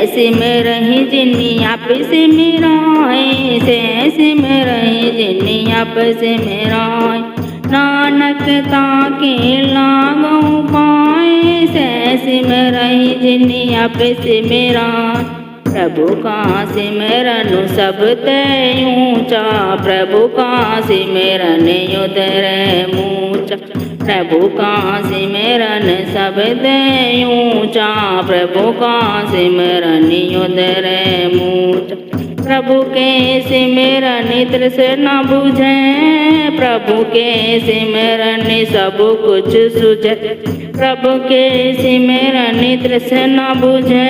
सिमरहि जिनि आप सिमराए, सिमरहि जिनि आप सिमराए। नानक ताके लागहु पाए, सिमरहि जिनि आप सिमराए। प्रभु का सिमरन सब ते ऊंचा, प्रभु का सिमरन उदर ऊंचा। प्रभु का सिमरन सब ते ऊंचा, प्रभु का सिमरन उदर ऊंचा। प्रभु के सिमरन तृष्णा बुझे, प्रभु के सिमरन सब कुछ सुझे। प्रभु के सिमरन तृष्णा बुझे,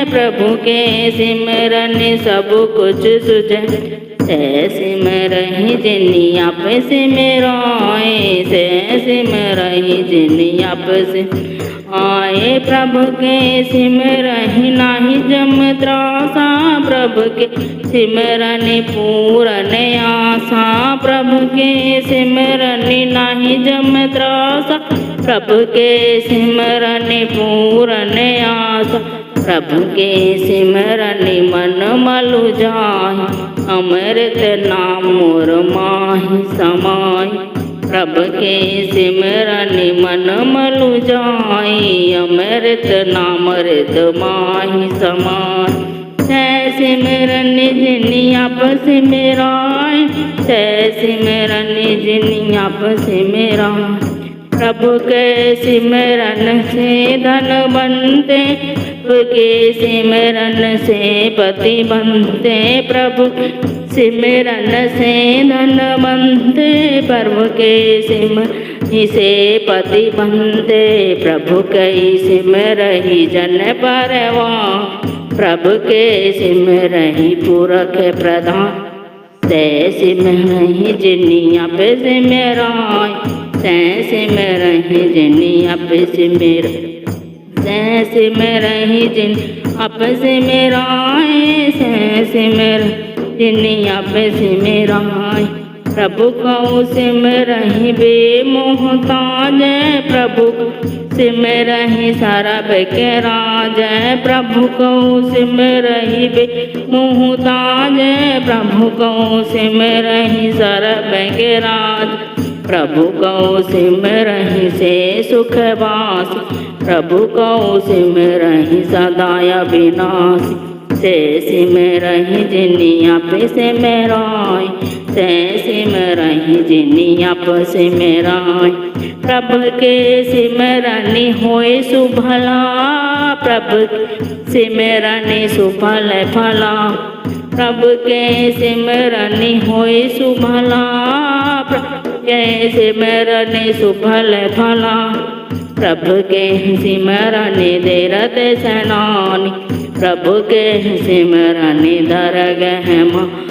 प्रभु के सिमरन सब कुछ सुझे। सिमरहि जिनि आप सिमराए, सिमरहि जिनि आप सिमराए। प्रभु के सिमरहि नाही जम त्रासा, प्रभु के सिमरन पूरन आशा। प्रभु के सिमरन नाही जम त्रासा, प्रभु के सिमरन पूरन आशा। प्रभु के सिमरन मन मलु जाहि, अमृत नाम मोर माहि समाहि। प्रभु के सिमरन मन मलु जाहि, अमृत नाम मृत माहि समाहि। सिमरन जिनि आप सिमराए, सिमरन जिनि आप सिमराए। प्रभु के सिमरन से धन बनते, प्रभु के सिमरन से पति बनते। प्रभु सिमरन से धन बनते, प्रभु के सिमरन से पति बनते। प्रभु के सिमरहि जन परवान, प्रभु के सिमरहि पुरख प्रधान। सिमरहि जिनि आप सिमराए, सिमरहि जिनि आप सिमराए। सिमरहि जिनि आप सिमराए, सिमरहि जिनि आप सिमराए। प्रभु को सिमरहि बेमोहताज, प्रभु सिमरहि सरब के राज। प्रभु को सिमरहि बेमोहताज, प्रभु को सिमरहि सरब के राज। प्रभु को सिमरहि से सुख वास, प्रभु को सिमरहि सदा अविनाशी। सिमरहि जिनि आप सिमराए, सिमरहि जिनि आप सिमराए। प्रभु के सिमरन होय सुभला, प्रभु सिमरन सुफल फला। प्रभु के सिमरन होय सुभला, प्रभु के सिमरन सुफल फला। प्रभु के सिमरन देरत सेनानी, प्रभु के सिमरन दरगह मानी।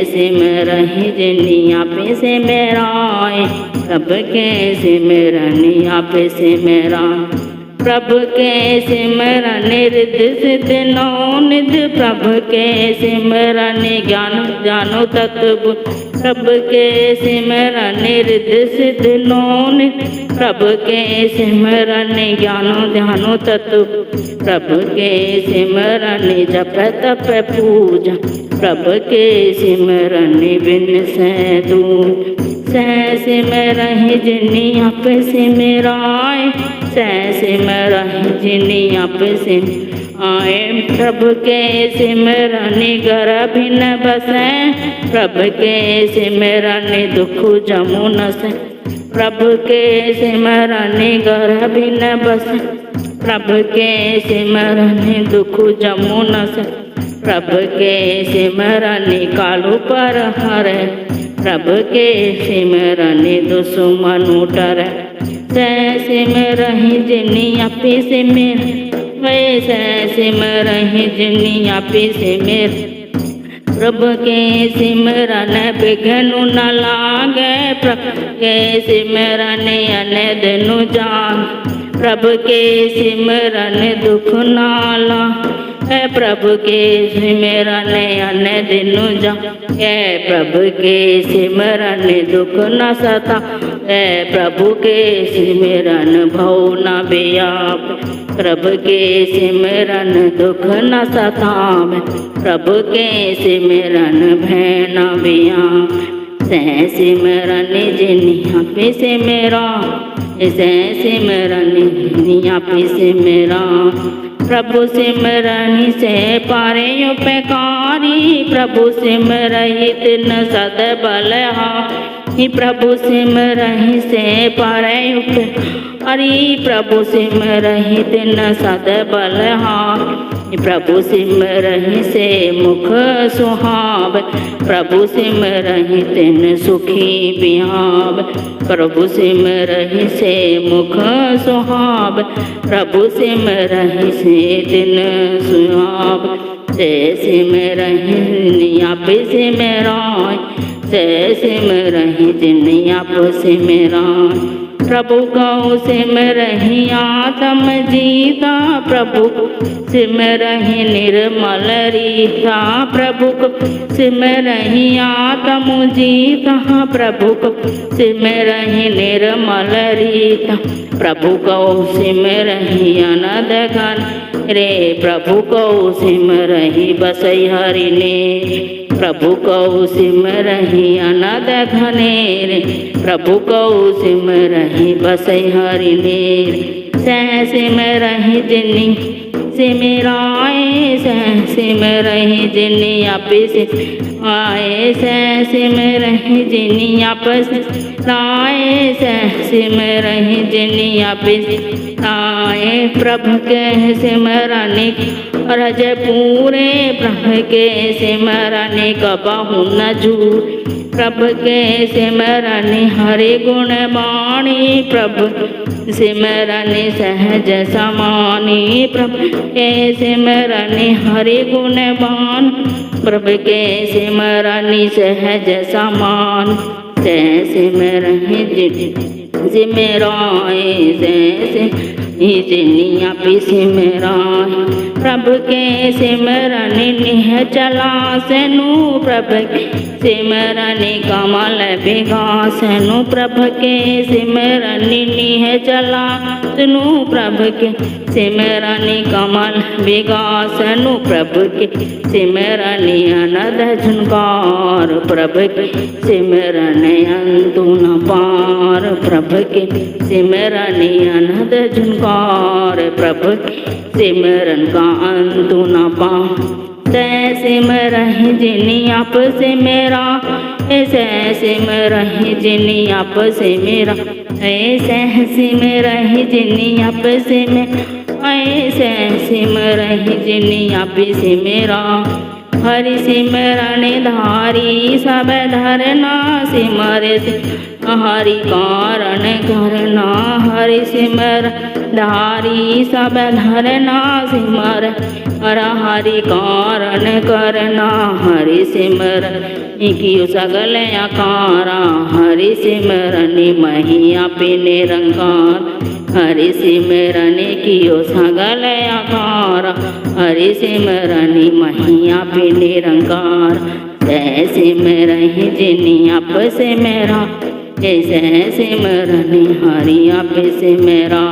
सिमरहि जिनि आप सिमराए, प्रभु के सिमरन आप सिमराए। प्रभु के सिमरन रिद्धि सिद्धि नौनिधि, प्रभु के सिमरन ज्ञान जानो तत्व। प्रभु के सिमरन रिद्धि सिद्धि नौनिधि, प्रभु के सिमरन ज्ञानो ध्यानो तत्व। प्रभु के सिमरन जप तप पूजा, प्रभु के सिमरन बिन से दूर। सिमरहि जिनि आप सिमराए, सिमरहि जिनि आप सिमराए। प्रभु के सिमरन गर्भ न बसै, प्रभु के सिमरन दुख जमु न सै। प्रभु के सिमरन गर्भ न बसै, प्रभु के सिमरन दुख जमु न सै। प्रभु के सिमरन कालू पर हरै, प्रभु के सिमरन दुश्मन डरै। सिमरहि जिनि आप सिमराए, सिमरहि जिनि आप सिमराए। प्रभु के सिमरन बिघनु न लागे, प्रभु के सिमरन अन दिन जागे। प्रभु के सिमरन दुख नाला, प्रभु के सिमरन अन दिन जागे। प्रभु के सिमरन दुख न सता, प्रभु के सिमरन भव न व्याप। प्रभु के सिमरन दुख न सतावे, प्रभु के सिमरन भय न बियावे। सह सिमरन जिनिया पे सिमरा, सह सिमरन जिनिया पे सिमरा। प्रभु सिमरन से पारे उपकारी, प्रभु सिमरहित न सद बलहारी। प्रभु सिमरहि से पारे उपकारी, प्रभु सिमरहित न सद बलहारी। प्रभु सिमरहि से मुख सुहावे, प्रभु सिमरहि तिन सुखी बिहावे। प्रभु सिमरहि से मुख सुहावे, प्रभु सिमरहि से तिन सुहावे। जय सिमरहि जिनिया पे सिमराय, जय सिमरहि जिनिया पे सिमराय। प्रभु को सिमरहि आत्म जीता, प्रभु सिमरहि निर्मल रीता। प्रभु को सिमरहि आत्म जीता, प्रभु को सिमरहि निर्मल रीता। प्रभु को सिमरहि अनद घन रे, प्रभु को सिमरहि बसई हरि ने। प्रभु को सिमरहि अनद घनेरे, प्रभु को सिमरहि बसई हरि ने। सह सिमरहि जिनि सिमराए, सह सिमरहि जिनि आपे सिमराए। सह सिमरहि जिनि आपे सिमराए, सह सिमरहि जिनि आपे सिमराए। प्रभु के सिमरनि रज पूरे, प्रभु के सिमरनि कबहु न झूरे। प्रभु के सिमरनि हरि गुण बाणी, प्रभु सिमरनि सहज समानी। प्रभु के सिमरनि हरि गुण बाण, प्रभु के सिमरनि सहज समान। सह सिमरहि जिनि सिमराए, सह जिनिया पे सिमराए। प्रभु के सिमरनि निश्चला सेनु, प्रभु के सिमरनि कमल विगासनु। प्रभु के सिमरनि निश्चला सेनु, प्रभु के सिमरनि कमल विगासनु। प्रभु के सिमरनि अनद झुनकार, प्रभु के सिमरनि अंतु न पार। प्रभु के सिमरनि अनद झुनकार, प्रभु के सिमरन का अंतु न पार। सह सिमरहि जिनि आप सिमरा, सह सिमरहि जिनि आप सिमरा। सह सिमरहि जिनि आप सिमरा, सह सिमरहि जिनि आप सिमरा। हरि सिमरन धारी सब धरना, सिमर हरि कारण करना। हरि सिमरन धारी सब धरना, सिमर हरि कारण करना। हरि सिमरन कियो सगल आकारा, हरि सिमरनि महिया पे निरंकार। हरि सिमरनि कियो सगल आकारा, हरि सिमरनि महिया पे निरंकार। सह सिमरहि जिनि आप सिमरा, सह सिमरनि हरि आप सिमरा।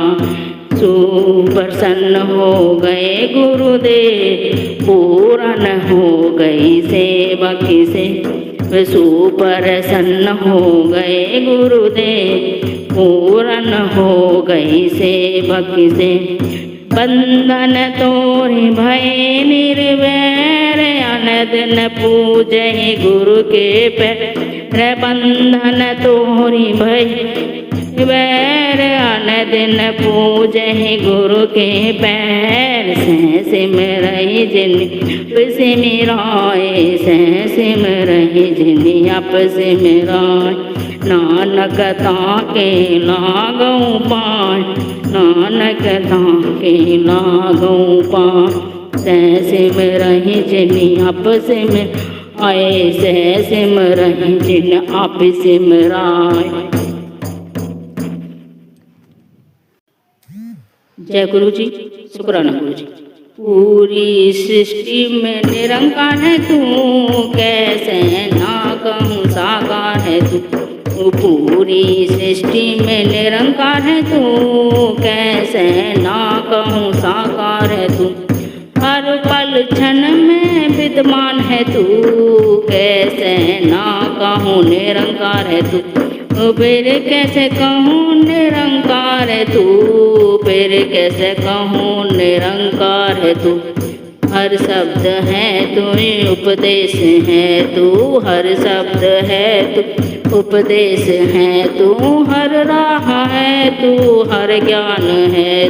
सुप्रसन्न हो गए गुरुदेव, पूर्ण हो गई सेवक से। सुप्रसन्न हो गए गुरुदेव, पूर्ण हो गई सेवक से। बंधन तोरे भय निर्वैर, अनदन पूजै गुरु के पैर। बंधन तोरी भय वैर, अनदन पूजै गुरु के पैर। सह सिमरहि जिनि सिमराए, सह सिमरहि जिनि आप सिमराए। नानक ताके लागऊ पाय, नानक ताके लागऊ पाय। सह सिमरहि जिनि आप सिमराए, सह सिमरहि जिनि आप सिमराए। जय गुरु जी, शुक्राना गुरु जी। पूरी सृष्टि में निरंकार है तू, कैसे ना कहूँ साकार है तू। पूरी सृष्टि में निरंकार है तू, कैसे ना कहूँ साकार है तू। हर पल क्षण में विद्यमान है तू, कैसे ना कहूँ निरंकार है तू। फिर कैसे कहूँ निरंकार है तू, फिर कैसे कहूँ निरंकार है तू। हर शब्द है तू उपदेश है तू, हर शब्द है तू उपदेश है तू। हर राह है तू, हर ज्ञान है,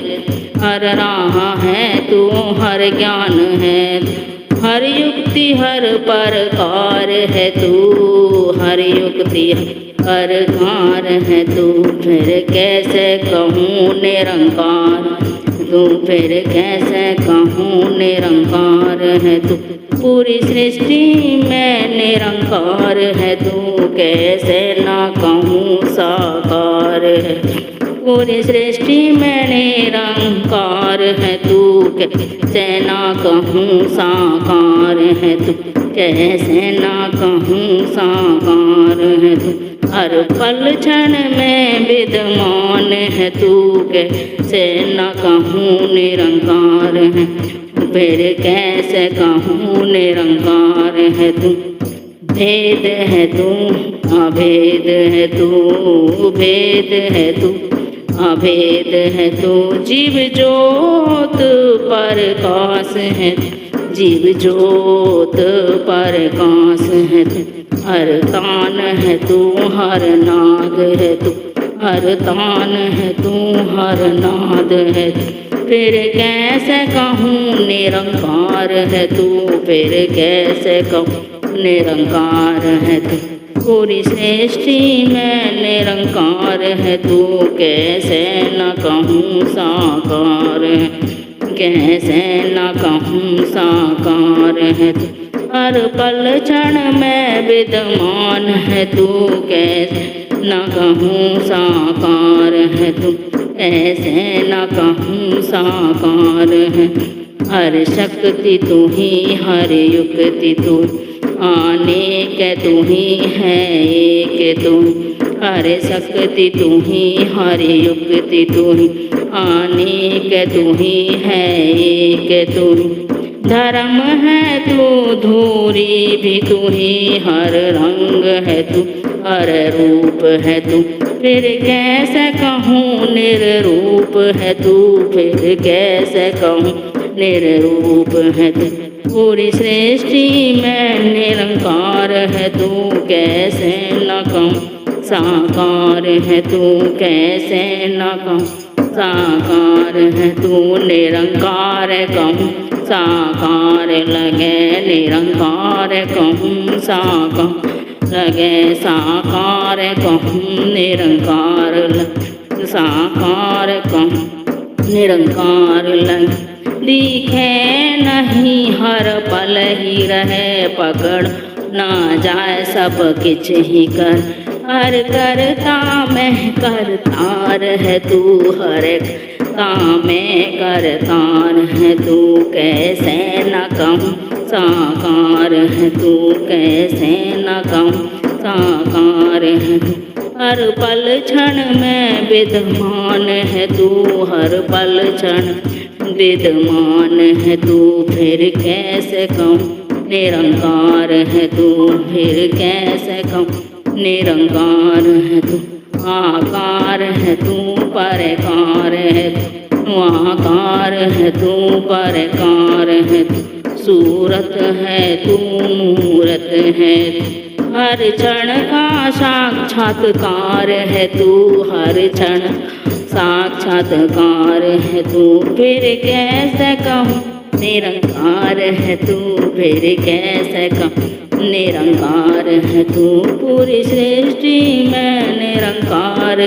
हर राह है तू, हर ज्ञान है। हर युक्ति हर प्रकार है तू, हर युक्ति हर कार है तू। फिर कैसे कहूँ निरंकार तू, फिर कैसे कहूँ निरंकार है तू। पूरी सृष्टि में निरंकार है तू, कैसे ना कहूँ साकार है। पूरी सृष्टि में निरंकार है तू, कैसे ना कहूँ साकार है तू, कैसे ना कहूँ साकार है तू। हर पल क्षण में विद्यमान है तू, कैसे न कहूँ निरंकार है। फिर कैसे कहूँ निरंकार है तू। भेद है तू अभेद है तू, भेद है तू अभेद है तू। जीव ज्योत प्रकाश है, जीव ज्योत प्रकाश है तू। हर तान है तू, हर नाद है तू, हर तान है तू, हर नाद है तू। फिर कैसे कहूँ निरंकार है तू, फिर कैसे कहूँ निरंकार है तू। पूरी सृष्टि में निरंकार है तू, कैसे न कहूँ साकार है, कैसे न कहूँ साकार है तू। हर पल क्षण में विद्यमान है तू, कैसे न कहूँ साकार है तू, ऐसे न कहूँ साकार है। हर शक्ति तू ही, हर युक्ति तू, आने के तू ही है एक तू। हर शक्ति तू ही, हर युक्ति तू ही, आने के तू ही है एक तू। धर्म है तू, धूरी भी तू ही, हर रंग है तू, हर रूप है तू। फिर कैसे कहूँ निर्रूप है तू, फिर कैसे कहूँ निर्रूप है तू। पूरी सृष्टि में निरंकार है तू, कैसे न कहूँ साकार है तू, कैसे न कहूँ साकार है तू। निरंकार कहूँ साकार लगे, निरंकार कहूँ साकार लगे, साकार कहूँ निरंकार लगे, साकार कहूँ निरंकार लगे। दिखे नहीं हर पल ही रहे, पकड़ ना जाए सब किछ ही कर। हर करता मैं करतार है तू, हर में करतार है तू। कैसे न कहूँ साकार है तू, कैसे न कहूँ साकार है तू। हर पल क्षण में विद्यमान है तू, हर पल क्षण विद्यमान है तू। फिर कैसे कहूँ निरंकार है तू, फिर कैसे कहूँ निरंकार है तू। आकार है तू, परकार है तू, आकार है तू, परकार है तू। सूरत है तू, मूरत है तू, हर क्षण का साक्षात्कार है तू, हर क्षण साक्षात्कार है तू। फिर कैसे कहूँ निरंकार है तू, फिर कैसे कहूँ निरंकार है तू। पूरी सृष्टि में निरंकार,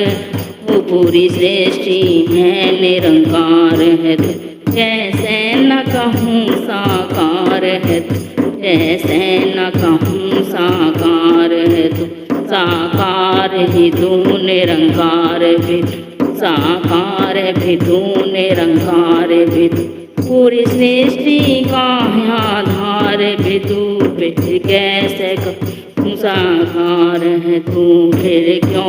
पूरी सृष्टि में निरंकार है तू। कैसे न कहूँ साकार है तू, कैसे न कहूँ साकार है तू। साकार ही तू, निरंकार भी साकार भी तू, निरंकार भी तू। पूरी सृष्टि का आधार भी तू, फिर कैसे कहूँ साकार है तू। फिर क्यों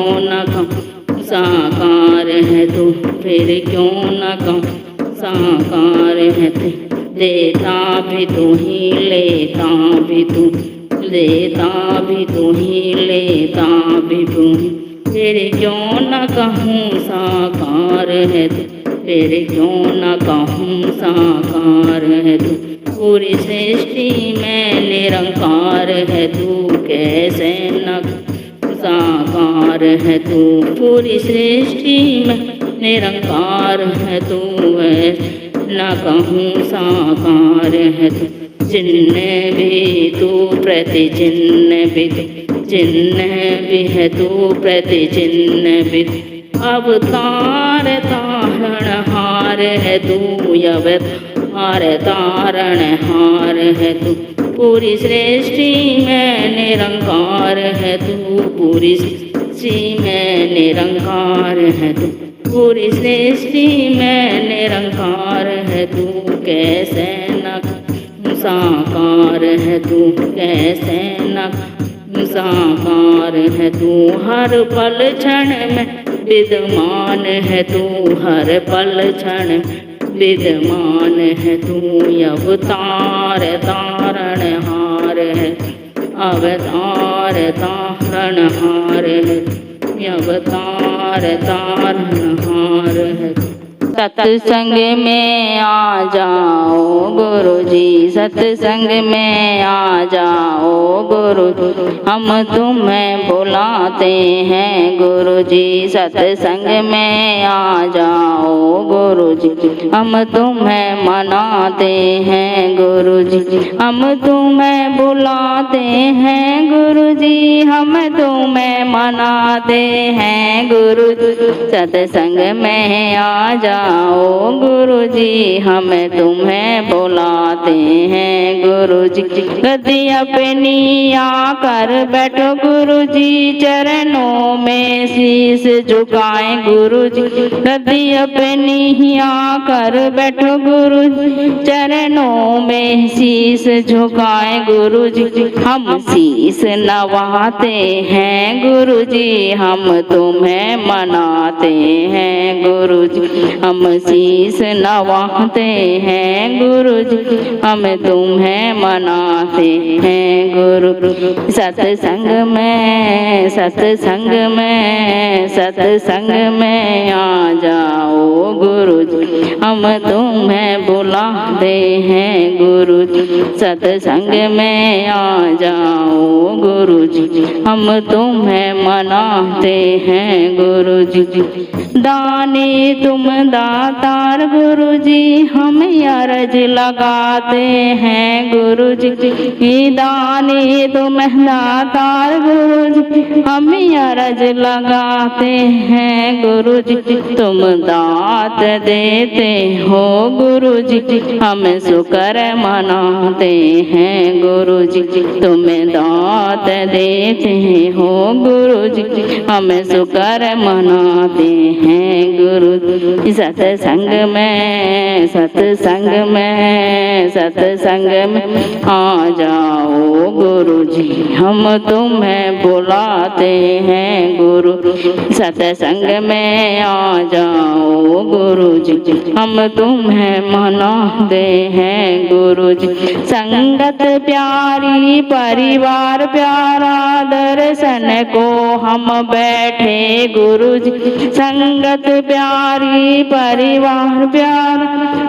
साकार है तू, फिर क्यों न कहूँ साकार है तू। देता भी तू ही लेता भी तू, देता भी तू ही लेता भी तू ही, फिर क्यों न कहूँ साकार है तू, फिर क्यों न कहूँ साकार है तू। पूरी सृष्टि में निरंकार है तू, कैसे न साकार है तू। पूरी सृष्टि में निरंकार है तू, न कहूँ साकार है तू। चिन्ह भी तू प्रति चिन्ह भी तू, चिन्ह भी है तू प्रति चिन्ह भी। अवतार तारणहार है तू, अवतार तारणहार है तू। पूरी सृष्टि में निरंकार है तू, पूरी सृष्टि में निरंकार है तू। पूरी सृष्टि में निरंकार है तू, कैसे न साकार है तू, कैसे न साकार है तू। हर पल क्षण में विद्यमान है तू, हर पल क्षण विद्यमान है तू। अवतार तारणहार है, अवतार तारणहार है, अवतार तारणहार है। सत्संग में आ जाओ गुरुजी, सत्संग में आ जाओ गुरु, हम तुम्हें बुलाते हैं गुरुजी। सत्संग में आ जाओ गुरुजी, हम तुम्हें मनाते हैं गुरुजी, हम तुम्हें बुलाते हैं गुरुजी, हम तुम्हें मनाते हैं गुरुजी। सत्संग में आ जाओ गुरुजी, हम तुम्हें बुलाते हैं गुरुजी। गद्दी अपनी आकर बैठो गुरुजी, चरणों में शीश झुकाएं गुरुजी। गद्दी अपनी ही आकर बैठो गुरुजी, चरणों में शीश झुकाएं गुरुजी। हम शीश नवाते हैं गुरुजी, हम तुम्हें मनाते हैं गुरुजी। हम शीश नवाते हैं गुरुजी, हम तुम्हें मनाते हैं गुरु। सत्संग में, सत्संग में, सत्संग में आ जाओ गुरुजी, हम तुम्हें बुलाते हैं गुरुजी। सत्संग में आ जाओ गुरुजी, हम तुम्हें मनाते हैं गुरुजी। दाने तुम दातार गुरुजी, हम अर्ज लगाते हैं गुरुजी। दाने तुम दातार गुरुजी, हम अर्ज लगाते हैं गुरुजी। तुम दात देते हो गुरुजी, हम शुक्र मनाते हैं गुरुजी। तुम दात देते हो गुरुजी, हम शुक्र मनाते हैं गुरु। सत्संग में, सत्संग में, सत्संग में आ जाओ गुरुजी, हम तुम्हें बुलाते हैं गुरु। सत्संग में आ जाओ गुरुजी, हम तुम्हें मनाते हैं गुरुजी। संगत प्यारी परिवार प्यारा, दर्शन को हम बैठे गुरुजी। संगत प्यारी परिवार प्यार,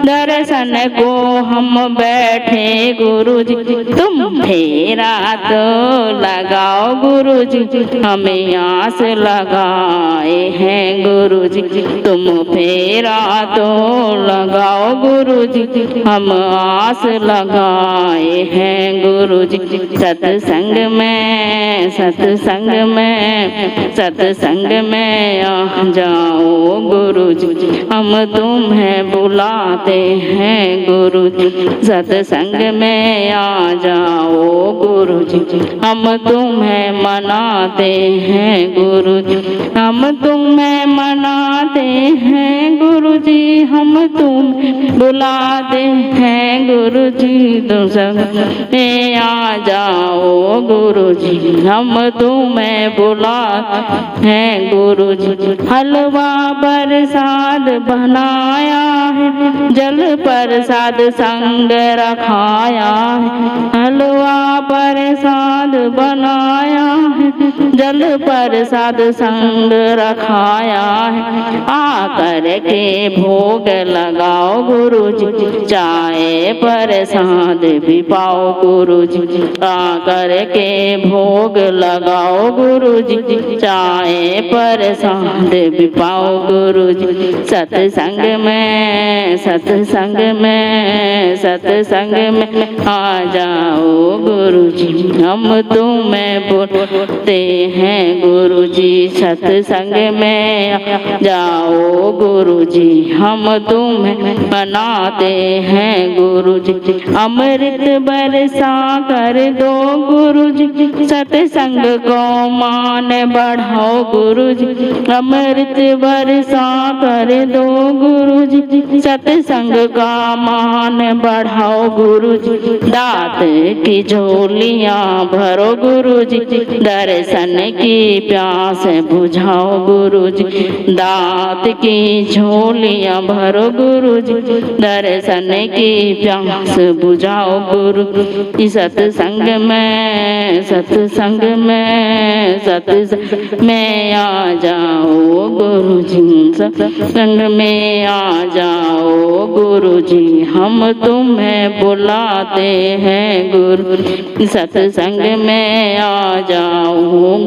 दर्शन को हम बैठे गुरुजी। तुम फेरा तो लगाओ गुरुजी, हमें आस लगाए हैं गुरुजी। तुम फेरा तो लगाओ गुरुजी, हम आस लगाए हैं गुरुजी। सत्संग में, सत्संग में, सत्संग में आ जाओ गुरुजी, हम हम तुम्हें बुलाते हैं गुरु जी, सत्संग में आ जाओ गुरु जी, हम तुम्हें मनाते हैं गुरु जी, हम तुम्हें मनाते हैं गुरु जी, हम तुम बुलाते हैं गुरु जी, तुम सब में आ जाओ गुरु जी, हम तुम्हें बुलाते हैं गुरु जी। हलवा प्रसाद बनाया है, जल प्रसाद संग रखाया है, हलवा प्रसाद बनाया है, जल प्रसाद संग रखाया है, आकर के भोग लगाओ गुरु जी, चाय प्रसाद भी पाओ गुरु जी, आकर के भोग लगाओ गुरु जी, चाय प्रसाद भी पाओ गुरु जी, सत्संग में सत्संग में सत्संग में आ जाओ गुरु जी, हम तुम्हें बुलाते हैं गुरु जी, सत्संग में आ जाओ गुरु जी, हम तुम्हें मनाते हैं गुरु जी, अमृत बरसा कर दो गुरु जी, सत्संग को मान बढ़ाओ गुरु जी, अमृत बरसा कर दो गुरु जी, सत्संग का मान बढ़ाओ गुरु जी, दात की झोलियाँ भरो गुरु जी, दर्शन की प्यास बुझाओ गुरु जी, दात की झोलियाँ भरो गुरु जी, दर्शन की प्यास बुझाओ गुरु जी, सत्संग में सत्संग में सत्संग में आ जाओ गुरु जी, सत्संग में आ जाओ गुरु जी, हम तुम्हें बुलाते हैं गुरु जी, सत्संग में आ जाओ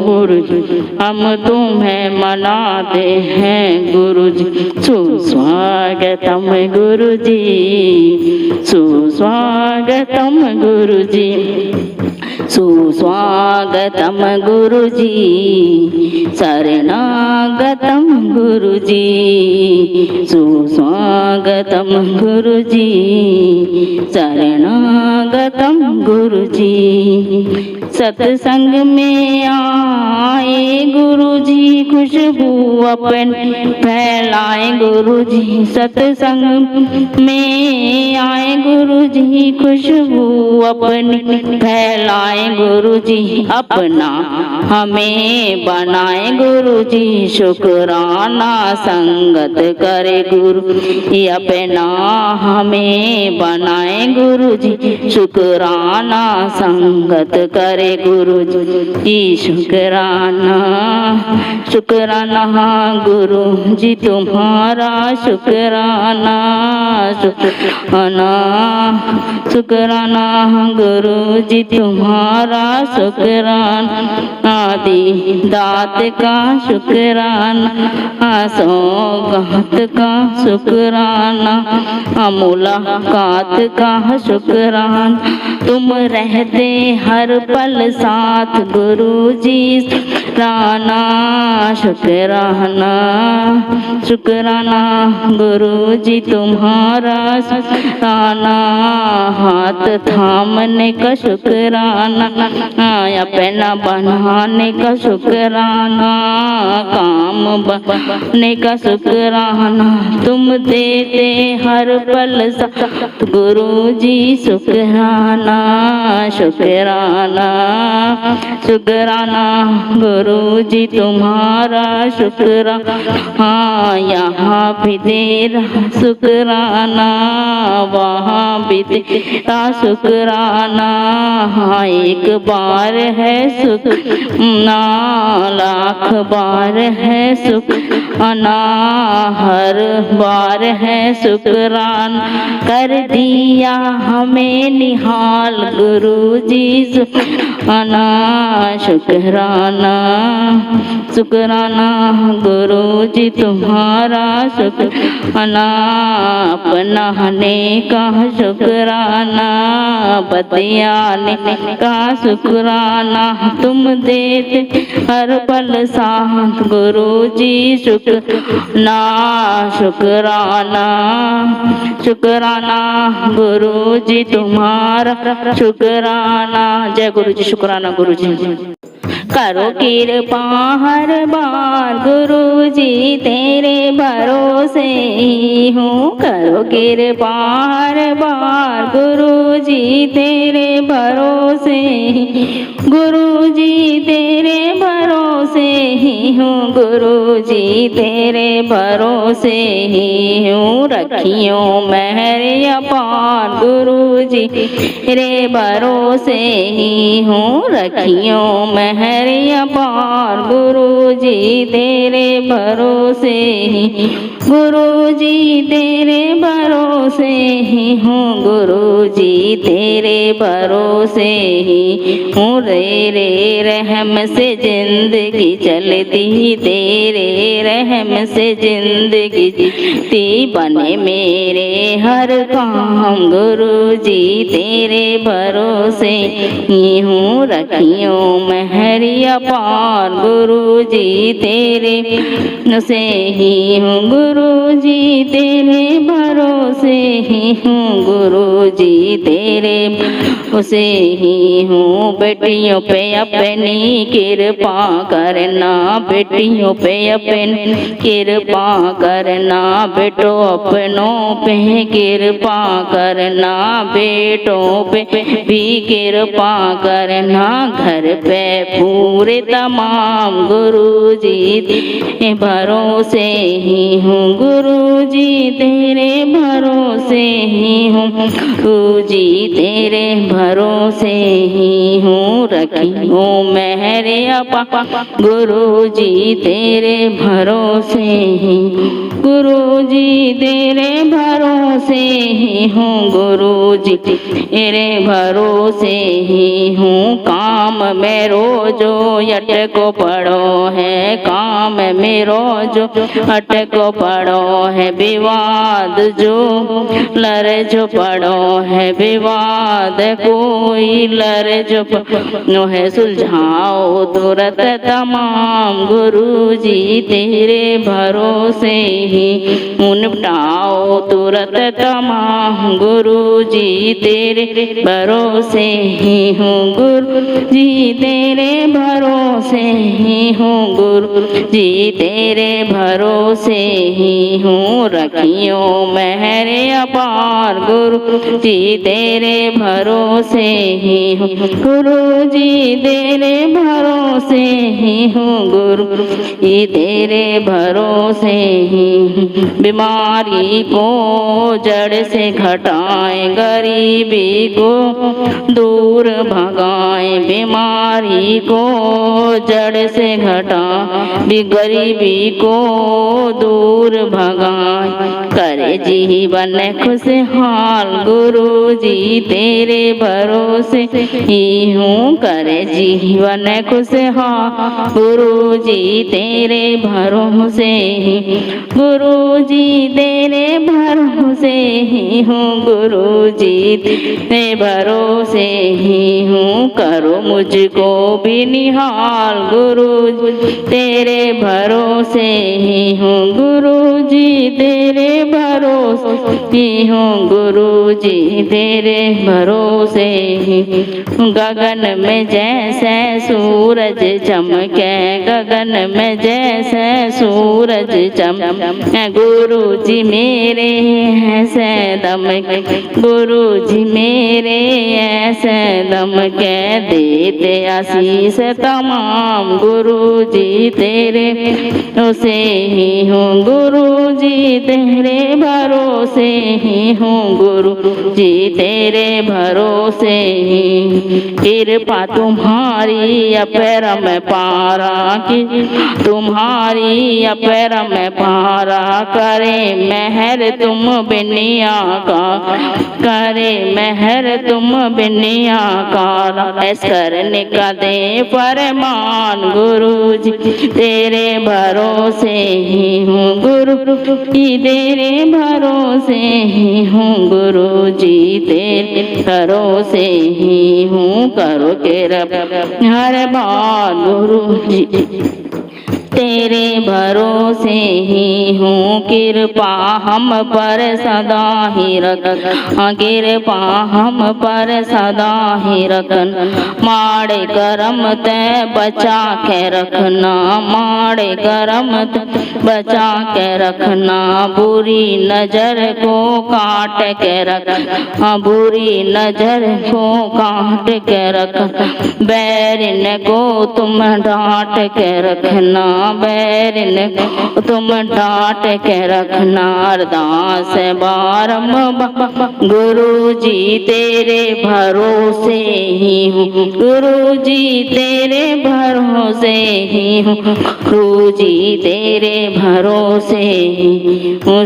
गुरु जी, हम तुम्हें मनाते हैं गुरु जी, सुस्वागतम गुरु जी, सुस्वागतम गुरु जी, सुस्वागतम गुरु जी, शरणागतम गुरु जी, सुस्वागतम गुरु जी, शरणागतम गुरु जी, सत्संग में आए गुरु जी, खुशबू अपन फैलाए गुरु जी, सत्संग में आए गुरु जी, खुशबू अपनी फैलाए गुरु जी, अपना हमें बनाए गुरु जी, शुक्राना संगत करे गुरु जी, अपना हमें बनाए गुरु जी, शुक्राना संगत करे गुरु जी, शुक्राना शुक्राना गुरु जी तुम्हारा, शुक्राना शुक्राना शुक्राना गुरु जी तुम्हारा, शुक्राना आदि दात का शुक्राना, सौगात का शुक्राना, मुलाकात का शुक्राना, तुम रहते हर पल साथ गुरु जी, शुक्राना शुक्राना शुक्राना गुरु जी तुम्हारा, शुक्राना हाथ थामने का शुक्राना, अपना बनाने का शुक्राना, काम बनाने का शुक्राना, तुम देते हर पल साथ गुरु जी, शुक्राना शुक्राना शुक्राना गुरु जी तुम्हारा, शुक्राना यहाँ भी तेरा शुक्राना, वहाँ भी तेरा शुक्राना, एक बार है शुक्राना, लाख बार है शुक्राना, हर बार है शुक्राना, कर दिया हमें निहाल गुरु जी, आना शुकराना, शुकराना गुरु जी तुम्हारा शुकराना, अपनाने का शुकराना, बतियाने का शुकराना, तुम देते हर पल साथ गुरु जी शुकराना, शुकराना, शुकराना गुरु जी तुम्हारा शुकराना। जय गुरु जी, शुकराना गुरु जी। करो कृपा हर बार गुरु जी तेरे भरोसे ही हूँ, करो कृपा हर बार गुरु जी तेरे भरोसे, गुरु जी तेरे भरोसे ही हूँ, गुरु जी तेरे भरोसे ही हूँ, रखियो मेहर अपार गुरु जी तेरे भरोसे ही हूँ, रखियो मेहर अपार गुरु जी तेरे भरोसे ही, गुरु जी तेरे भरोसे ही हूँ, गुरु जी तेरे भरोसे ही हूँ, तेरे रहम से जिंदगी चलती, तेरे रहम से जिंदगी जीती, बने मेरे हर काम गुरु जी तेरे भरोसे ही हूँ, रखियो मेहर अपार गुरु जी तेरे से ही हूँ, गुरु जी तेरे भरोसे ही हूँ, गुरु जी तेरे उसे ही हूँ, बेटियों पे अपनी कृपा करना, बेटियों पे अपनी कृपा करना, बेटों अपनों पे कृपा करना, बेटों पे भी कृपा करना, घर पे पूरे तमाम गुरु जी तेरे भरोसे ही हूँ, गुरु जी तेरे भरोसे ही हूँ, गुरु जी तेरे भरोसे ही हूँ, रखियो मेहर अपार गुरु जी तेरे भरोसे ही, गुरु जी तेरे भरोसे ही हूँ, गुरु जी तेरे भरोसे ही हूँ, काम में रोजो अटको पड़ो है, काम में रोजो अटको पड़ो है, विवाद जो लड़ जो पड़ो है, विवाद कोई लड़ जो पड़ो है, सुलझाओ तुरंत तमाम गुरु जी तेरे भरोसे ही, निपटाओ तुरंत तमाम गुरु जी तेरे भरोसे ही हूँ, गुरु जी तेरे भरोसे ही हूँ, गुरु जी तेरे भरोसे ही हूँ, रखियो मेहर अपार गुरु जी तेरे भरोसे ही हूँ, गुरु जी तेरे भरोसे ही हूँ, गुरु जी तेरे भरोसे ही, बीमारी को जड़ से घटाए, गरीबी को दूर भगाए, बीमारी को जड़ से घटा गरीबी को दूर भगाए, करे जीवन खुशहाल गुरु जी तेरे भरोसे ही हूँ, करे जीवन खुशहाल गुरु जी तेरे भरोसे ही, गुरु जी तेरे भरोसे ही हूँ, गुरु जी तेरे भरोसे ही हूँ, करो मुझको भी निहाल गुरु जी तेरे भरोसे ही हूँ, गुरु जी तेरे भरोसे ही हूँ, गुरु जी तेरे भरोसे ही, गगन में जैसे सूरज चमके, गगन में जैसे सूरज चमके, गुरु जी मेरे ऐसे दमके, गुरु जी मेरे ऐसे दमके, देते आशीष तमाम गुरु जी तेरे उसे ही हूँ, गुरु जी तेरे तेरे भरोसे ही हूँ गुरु जी, तेरे भरोसे ही। कृपा तुम्हारी अपरम पारा की, तुम्हारी अपरम पारा, करे मेहर तुम बिनिया का, करे मेहर तुम बिनिया का। ऐसा करने का दे फरमान गुरु जी, तेरे भरोसे ही हूँ गुरु जी, तेरे भरोसे ही हूँ गुरु जी, तेरे भरोसे ही हूँ। करो कृपा हर बार गुरु जी, तेरे भरोसे ही हूँ। कृपा हम पर सदा ही रख, कृपा हम पर सदा ही रखन। माड़े करम ते बचा के रखना, माड़े करम ते बचा के रखना। बुरी नजर को काट के रख, बुरी नजर को काट के रख। बैरिन को तुम डांट के रखना, बैरिन को तुम डांट के रखना। अरदास बारंबार गुरु जी, तेरे भरोसे ही हूँ गुरु जी, तेरे भरोसे ही हूँ गुरु जी, तेरे भरोसे ही हूँ।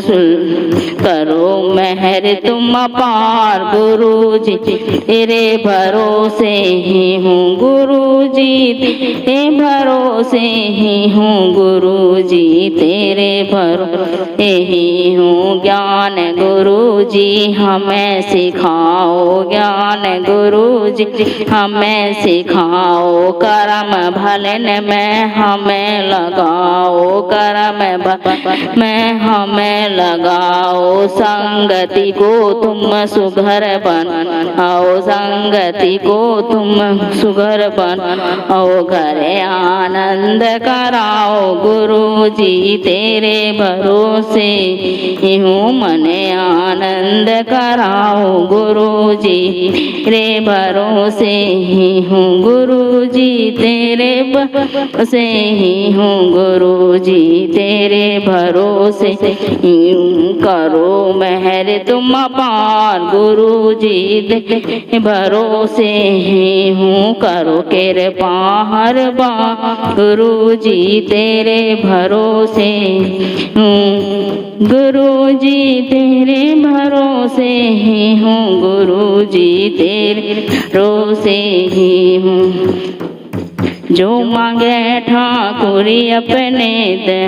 करो मेहर तुम अपार गुरु जी, तेरे भरोसे ही हूँ गुरु जी, तेरे भरोसे ही हूँ गुरु जी, तेरे भरोसे ही हूँ। ज्ञान गुरु जी हमें सिखाओ, ज्ञान गुरु जी हमें सिखाओ। कर्म भलन में हमें लगाओ, कर्म भलन में हमें लगाओ। संगति को तुम सुघर बनाओ, संगति को तुम सुघर बनाओ। घरे आनंद कराओ गुरु जी, तेरे भरोसे ही हूँ। मने आनंद कराओ गुरु जी, तेरे भरोसे ही हूँ गुरु जी, तेरे भरोसे ही हूँ गुरु जी, तेरे भरोसे ही हूँ। करो मेहर तुम अपार गुरु जी, तेरे भरोसे ही हूँ। करो कृपा हर बार गुरु जी, तेरे भरोसे हूँ गुरु जी, तेरे भरोसे ही हूँ गुरु जी, तेरे भरोसे ही हूँ। जो मांगे ठाकुरी अपने दे,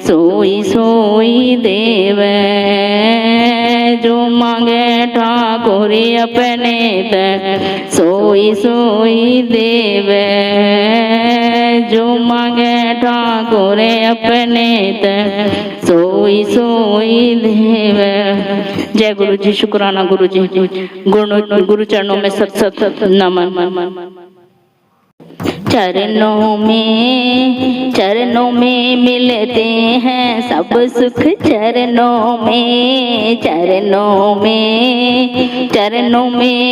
सोई सोई देवे। जो मांगे ठाकुरी अपने दे, सोई सोई देवे। जो मांगे ठाकुर अपने दे, सोई सोई देवे। जय गुरु जी। शुक्राना गुरु जी। गुरु चरणों में सत सत नमन। चरणों में मिलते हैं सब सुख, चरणों में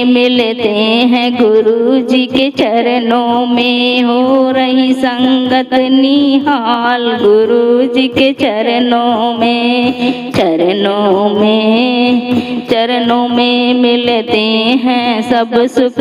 मिलते हैं गुरु जी के चरणों में। हो रही संगत निहाल गुरु जी के चरणों में मिलते हैं सब सुख,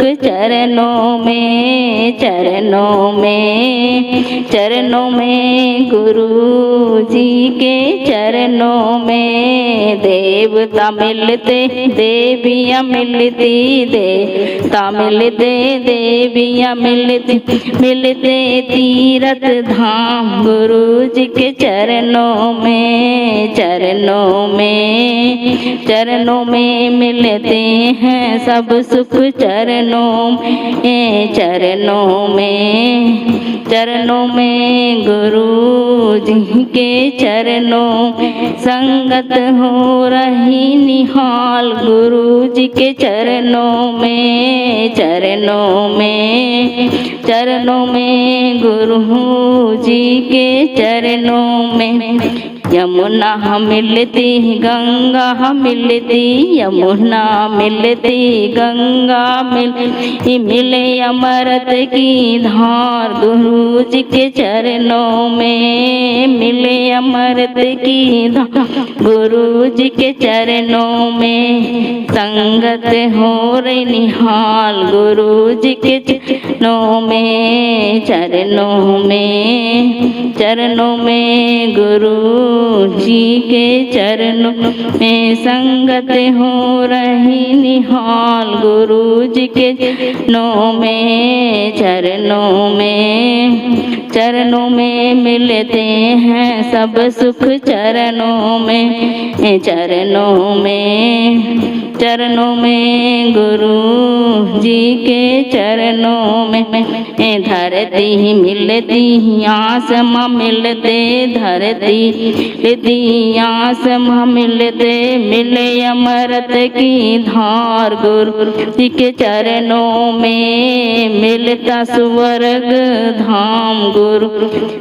चरणों में गुरु जी के चरणों में। देवता मिलते देवियाँ मिलती, देवता मिलते देवियाँ मिलते तीरथ धाम गुरु जी के चरणों में मिलते हैं सब सुख, चरणों में गुरु जी के चरणों संगत हो रही निहाल गुरु जी के चरणों में गुरु जी के चरणों में। यमुना मिलती गंगा मिलती, यमुना मिलती गंगा मिले अमृत की धार गुरु जी के चरणों में, मिले अमृत की धार गुरु जी के चरणों में। संगत हो रही निहाल गुरु जी के चरणों में, चरणों में, चरणों में गुरु जी के चरणों में संगत हो रही निहाल गुरु जी के चरणों में, चरणों में, चरणों में मिलते हैं सब सुख चरणों में, चरणों में, चरणों में गुरु जी के चरणों में। धरती मिलती आसमां मिलते, धरती मिलती आसमां मिलते, मिले अमृत की धार गुरु जी के चरणों में, मिलता स्वर्ग धाम गुरु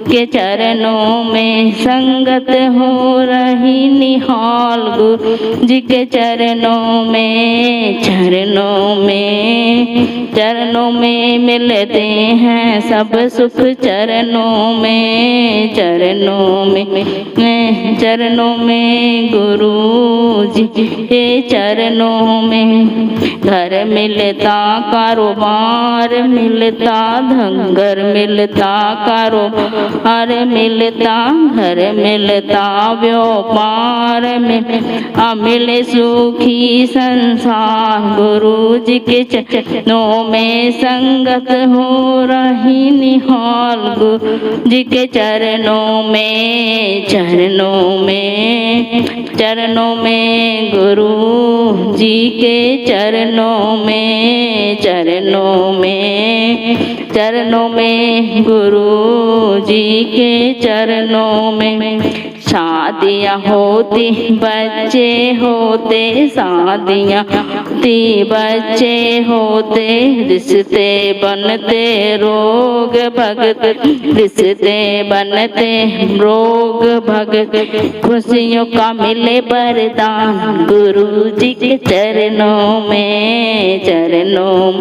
के चरणों में। संगत हो रही निहाल गुरु जी के चरणों में, चरणों में, चरणों में मिलते हैं सब सुख चरणों में, चरणों में, चरणों में गुरु जी के चरणों में। घर मिलता कारोबार मिलता, घर मिलता कारोबार मिलता, घर मिलता व्यापार मिले सुखी संसार गुरु जी के चरणों में। संगत हो रही निहाल गुरु जी के चरणों में, चरणों में, चरणों में गुरु जी के चरणों में, चरणों में, चरणों में गुरु जी के चरणों में। शादियाँ होती बच्चे होते, शादियाँ होती बच्चे होते, रिश्ते बनते रोग भगत, रिश्ते बनते रोग भगत, खुशियों का मिले वरदान गुरु जी के चरणों में, चरणों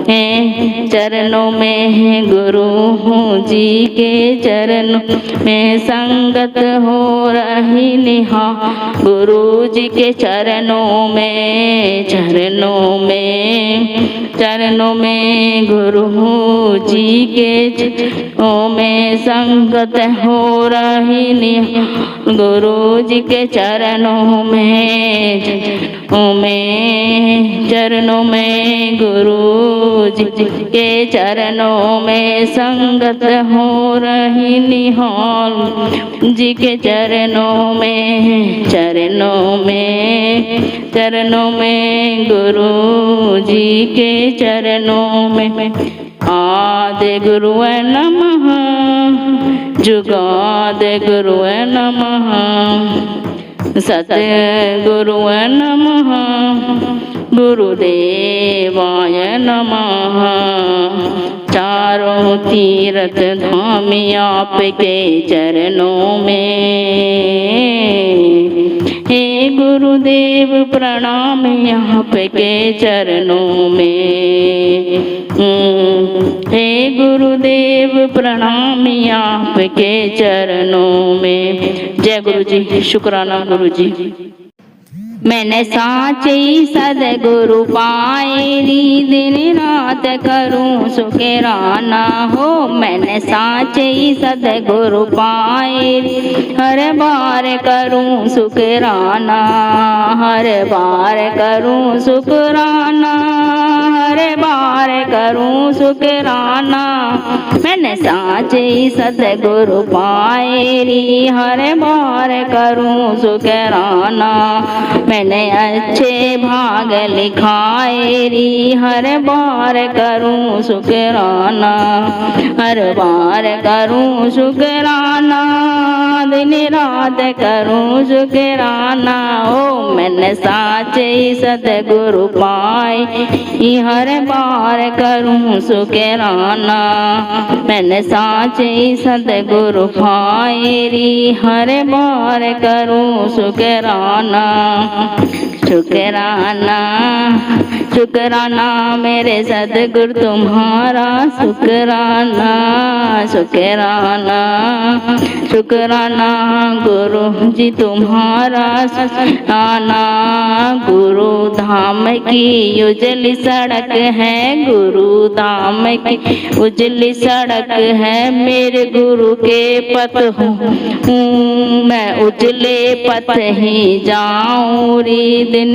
में, चरणों में गुरु जी के चरणों में। संगत हो रही निहाल गुरु जी के चरणों में, चरणों में, चरणों में गुरु जी के चरणों में। संगत हो रही निहाल गुरु जी के चरणों में, चरणों में, चरणों में गुरु जी के चरणों में। संगत हो रही निहाल जी के चरणों में, चरणों में, चरणों में गुरु जी के चरणों में। आदि गुरुवे नमः, जुगादि गुरुवे नमः, सद्गुरुवे नमः, गुरुदेवाय नमः। चारों तीर्थ धामी आपके चरणों में, हे गुरुदेव प्रणाम आपके चरणों में, हे गुरुदेव प्रणाम आपके चरणों में। जय गुरु जी, शुक्राना गुरु जी। मैंने साचे सदगुरु पाए री, दिन रात करूं शुकराना हो। मैंने साचे सदगुरु पाए री, हर बार करूं शुकराना, हर बार करूं शुकराना, हर बार करूं शुकराना। मैंने साचे सदगुरु पाए री, हर बार करूं शुकराना। मैंने अच्छे भाग लिखाए री, हर बार करूं शुकराना, हर बार करूं शुकराना। दिन रात करूं शुकराना। ओ मैंने साचे सतगुरु पाए हर बार करूं शुकराना। मैंने साचे सतगुरु पाए री हर बार करूं शुकराना। शुकराना शुकराना मेरे सतगुरु तुम्हारा शुकराना। शुकराना शुकराना गुरु जी तुम्हारा शुकराना। गुरु धाम की उजली सड़क है, गुरु धाम की उजली सड़क है। मेरे गुरु के पथ हूँ मैं उजले पथ ही जाऊँ री दिन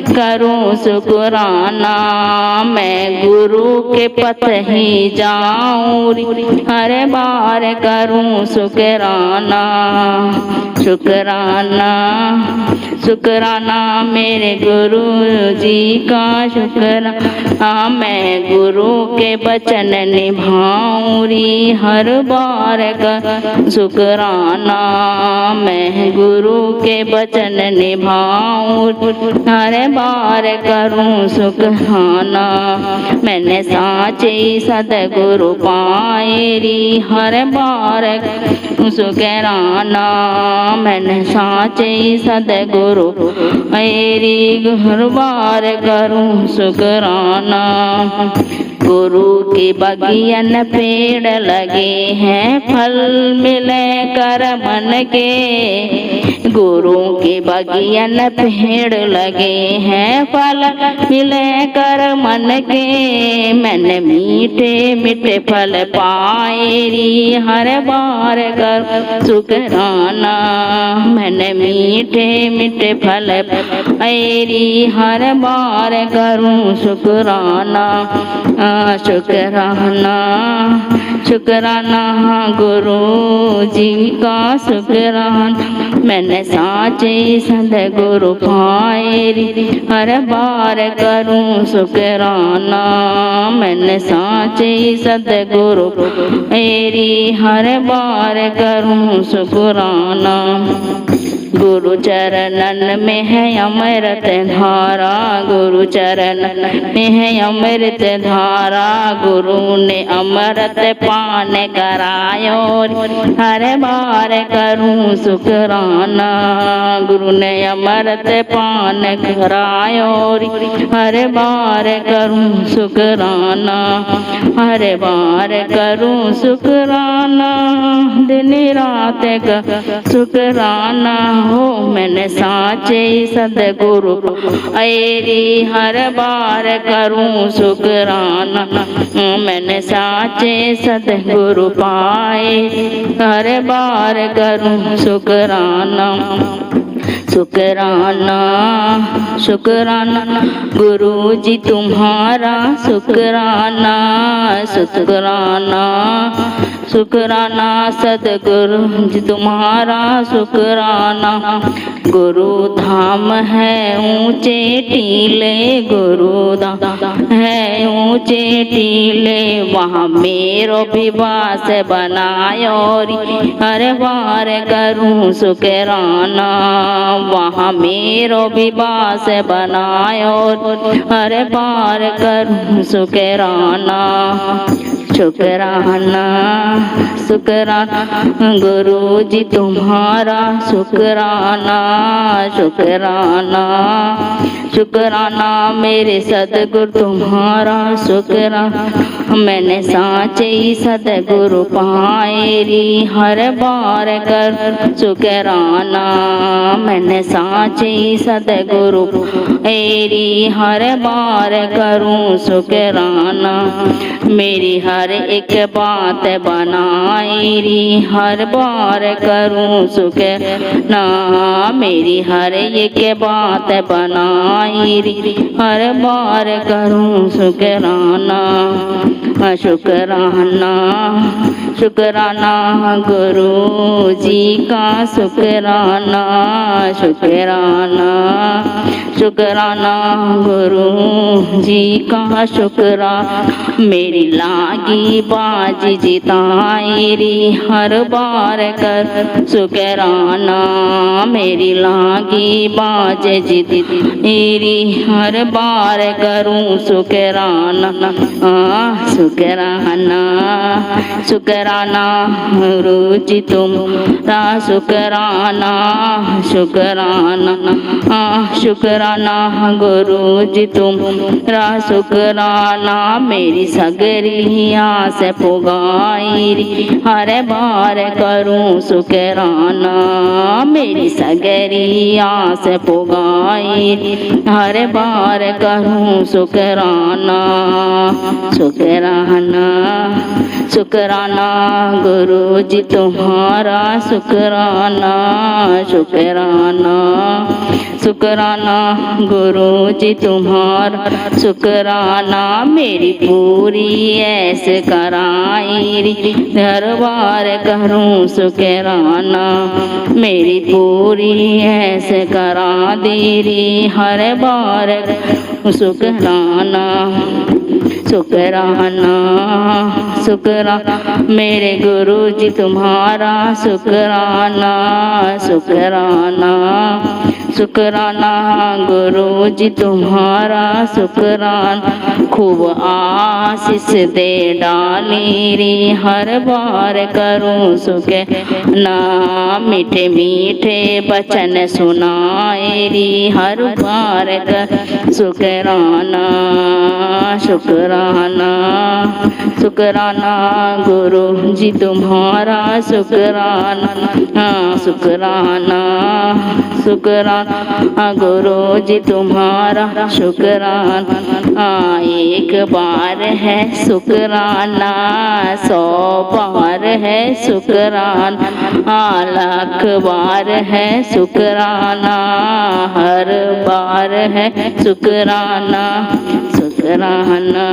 करूं शुकराना। मैं गुरु के पथ ही जाऊं हर बार करूं शुकराना। शुकराना शुकराना मेरे गुरु जी का शुकराना। मैं गुरु के वचन निभाऊं री हर बार कर शुकराना। मैं गुरु के वचन निभाऊं हर बार करूं शुकराना। मैंने साचे सतगुरु पाए री हर बार शुकराना। मैंने साचे सतगुरु मेरी हर बार करूं शुकराना। गुरु के बगियन पेड़ लगे हैं, फल मिले कर मन के। गुरु के बगियन पेड़ लगे हैं, फल मिले कर मन के। मैंने मीठे मीठे फल पाए री हर बार कर शुकराना। मैंने मीठे मीठे फल पाए री हर बार करूं शुकराना। शुकराना शुकराना गुरु जी का शुकराना। मैंने साचे सतगुरु पाए री हर बार करूं शुकराना। मैंने साचे सतगुरु मेरी हर बार करूं शुकराना। गुरु चरणन में है अमृत धारा, गुरु चरणन में है अमृत धारा। गुरु ने अमृत पान करायो हर बार करूं शुकराना। गुरु ने अमृत पान करायो हर बार करूं शुकराना। हर बार करूं शुकराना, दिन रात का शुकराना। हो मैंने साचे सतगुरु ऐरी हर बार करूं शुकराना। मैंने साचे सतगुरु पाए हर बार करूं शुकराना। शुकराना शुकराना गुरु जी तुम्हारा शुकराना। शुकराना शुकराना सतगुरु जी तुम्हारा शुकराना। गुरु धाम है ऊंचे टीले, गुरु धाम है ऊंचे टीले। वहाँ मेरो भी वास बनायो हर बार करूं शुकराना। वहाँ मेरो भी वास बनायो हर बार करूं शुकराना। शुकराना शुकराना गुरु जी तुम्हारा शुकराना। शुकराना शुकराना मेरे सतगुरु तुम्हारा शुकराना। मैंने साचे सतगुरु पाए री हर बार कर शुकराना। मैंने साचे सतगुरु एरी हर बार करूं शुकराना। मेरी हर एक बात बनाई री हर बार करूं शुकराना। मेरी हर एक बात बनाई री हर बार करूं शुकराना। शुकराना शुकराना गुरु जी का शुकराना। शुकराना शुक्राना गुरु जी का शुक्राना मेरी लागी बाजी जिताई री हर बार कर शुक्राना मेरी लागी बाज जिताई हर बार करूं शुक्राना शुक्राना शुक्राना गुरु जी तुम्हारा शुक्राना शुक्राना शुक्राना गुरु जी तुम्हारा शुक्राना मेरी सगरी आस पुगाई हर बार करूं शुक्राना मेरी सगरी आस पुगाई हर बार करूं शुक्राना शुक्राना शुक्राना गुरु जी तुम्हारा शुक्राना शुक्राना शुक्राना गुरु जी तुम्हारा शुक्राना मेरी पूरी ऐस कराई दरबार करूं शुक्राना मेरी पूरी ऐस करा दे हर बार शुक्राना शुक्राना शुक्राना मेरे गुरु जी तुम्हारा शुक्राना शुक्राना शुक्राना गुरु जी तुम्हारा शुक्राना खूब आशीष दे डाली री हर बार करूं शुक्राना मीठे मीठे बचन सुनाए री हर बार कर शुक्राना शुक्राना शुक्राना गुरु जी तुम्हारा शुक्राना शुक्राना शुक्राना गुरु जी तुम्हारा शुक्राना एक बार है शुक्राना 100 बार है शुक्राना लाख बार है शुक्राना हर बार है शुक्राना शुक्राना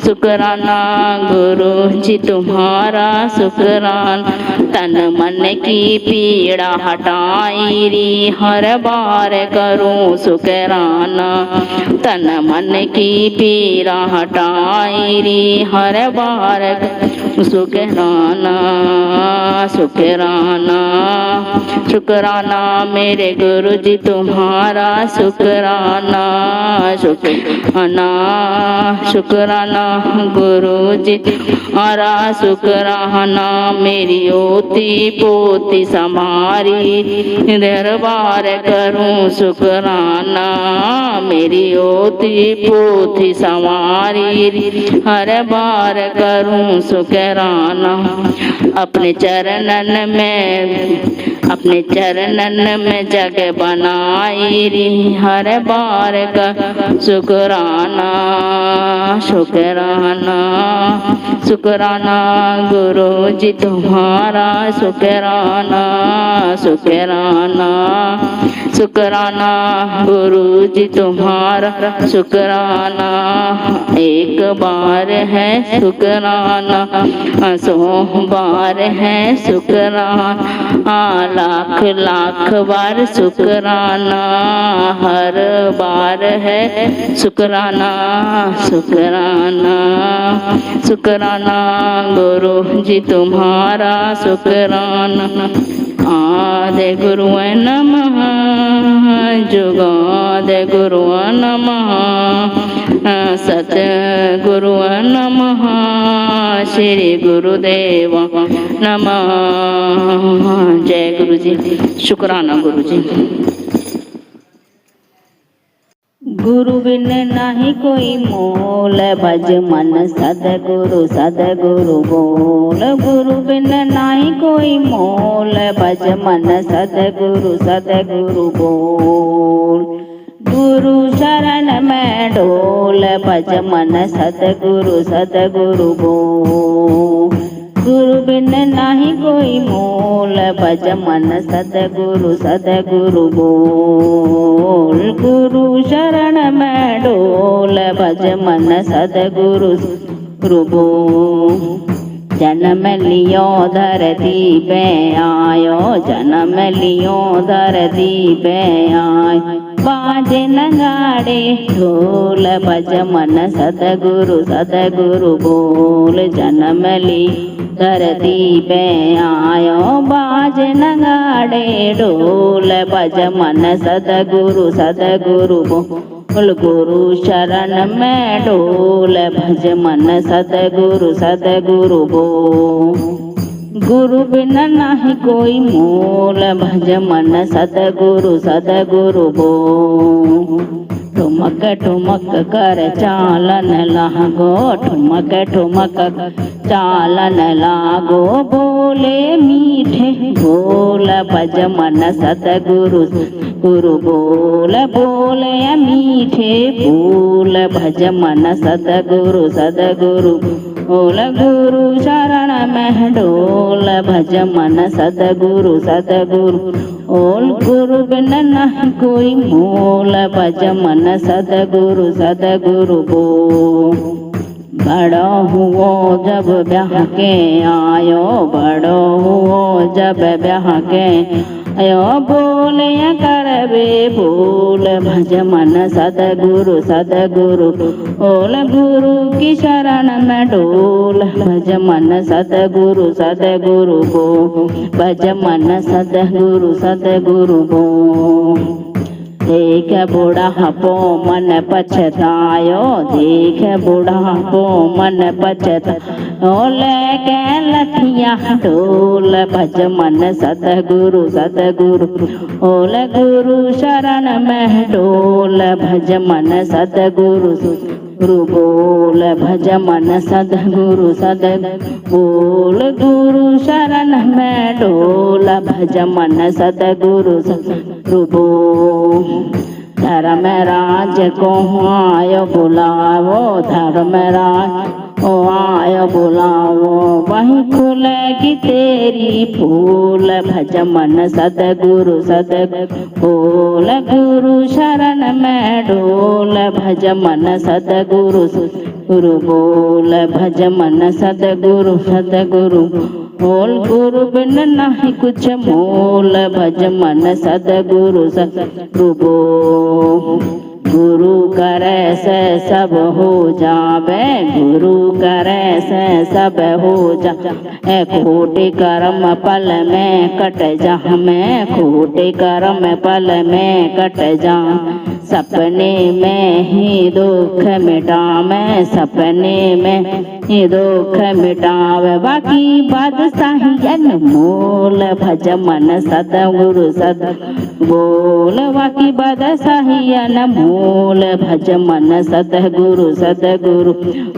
शुक्राना गुरु जी तुम्हारा शुक्राना तन मन की पीड़ा हटाई री हर बार करूं शुक्राना तन मन की पीड़ा हटाई री हर बार शुक्राना शुक्राना शुक्राना मेरे गुरु जी तुम्हारा शुक्राना शुक्राना शुक्राना गुरु जी तुम्हारा शुक्राना मेरी ओती पोती समारी दरबार करूं शुक्राना मेरी ओती पोती समारी हर बार करूं शुक्राना अपने चरणन में जगह बनाई री हर बार का शुक्राना शुक्राना शुक्राना गुरु जी तुम्हारा शुक्राना शुक्राना शुक्राना गुरु जी तुम्हारा शुक्राना एक बार है शुक्राना 100 बार है शुक्राना लाख लाख बार शुक्राना हर बार है शुक्राना शुक्राना शुक्राना गुरु जी तुम्हारा शुक्राना आदि गुरु नमः जुगादि गुरु नमः सतगुरु नमः श्री गुरुदेव नमः जय गुरु जी शुक्राना गुरु जी गुरु बिन नाही कोई मोल भज मन सदगुरु बोल गुरु बिन नाही कोई मोल भज मन सदगुरु बोल गुरु शरण में डोल भज मन सदगुरु बोल गुरु बिन नाही कोई मोल भज मन सदगुरु बोल गुरु शरण में डोल भज मन सदगुरु बोल जन्म लियो धरती पे आयो जन्म लियो धरती पे आयो बाजे नगाड़े ढोल भज मन सतगुरु बोल जन्म ली धरती पे आयो बाजे नगाड़े ढोल भज मन सतगुरु बोल गुरु शरण में ढोल भज मन सतगुरु बोल गुरु बिना नाही कोई मोल भज मन सतगुरु बो ठुमक ठुमक कर चालन लागो ठुमक ठुमक चालन लागो बोले मीठे बोल भज मन सतगुरु बोले मीठे बोल भज मन सतगुरु बोल गुरु शरण में ढोल भज मन सतगुरु ओल गुरु बिन नहीं कोई मोल भज मन सतगुरु बो बड़ो हुओ जब ब्याह के आयो बड़ो हुओ जब ब्याह के आयो बोले करबे बोल भज मन सतगुरु ओल गुरु की शरण में ढोल भज मन सतगुरु बो भज मन सतगुरु बो देख बुढ़ापो मन पछतायो देख बुढ़ापो मन पछतायो लेके लठिया ढोल भज मन सतगुरु ओल गुरु शरण में ढोल भज मन सतगुरु बोल भज मन सतगुरु बोल गुरु शरण में ढोल भज मन सतगुरु बोल धर्म राज को आयो बुलावो धर्म राज ओ आयो बुलावो वहीं खुलेगी तेरी फूल भज मन सतगुरु बोल गुरु शरण में ढोल भज मन सतगुरु बोल भज मन सतगुरु बोल गुरु बिन नहीं कुछ मोल भज मन सतगुरु बो गुरु करे से सब हो जावे गुरु करे से सब हो जा खोटे कर्म पल में कट जा मैं खोटे कर्म पल में कट जा सपने में ही दुख मिटावे सपने में ही दुख मिटावे बाकी बादशाही अनमोल भज मन सतगुरु बोल बाकी बादशाही अनमोल भज मन सतगुरु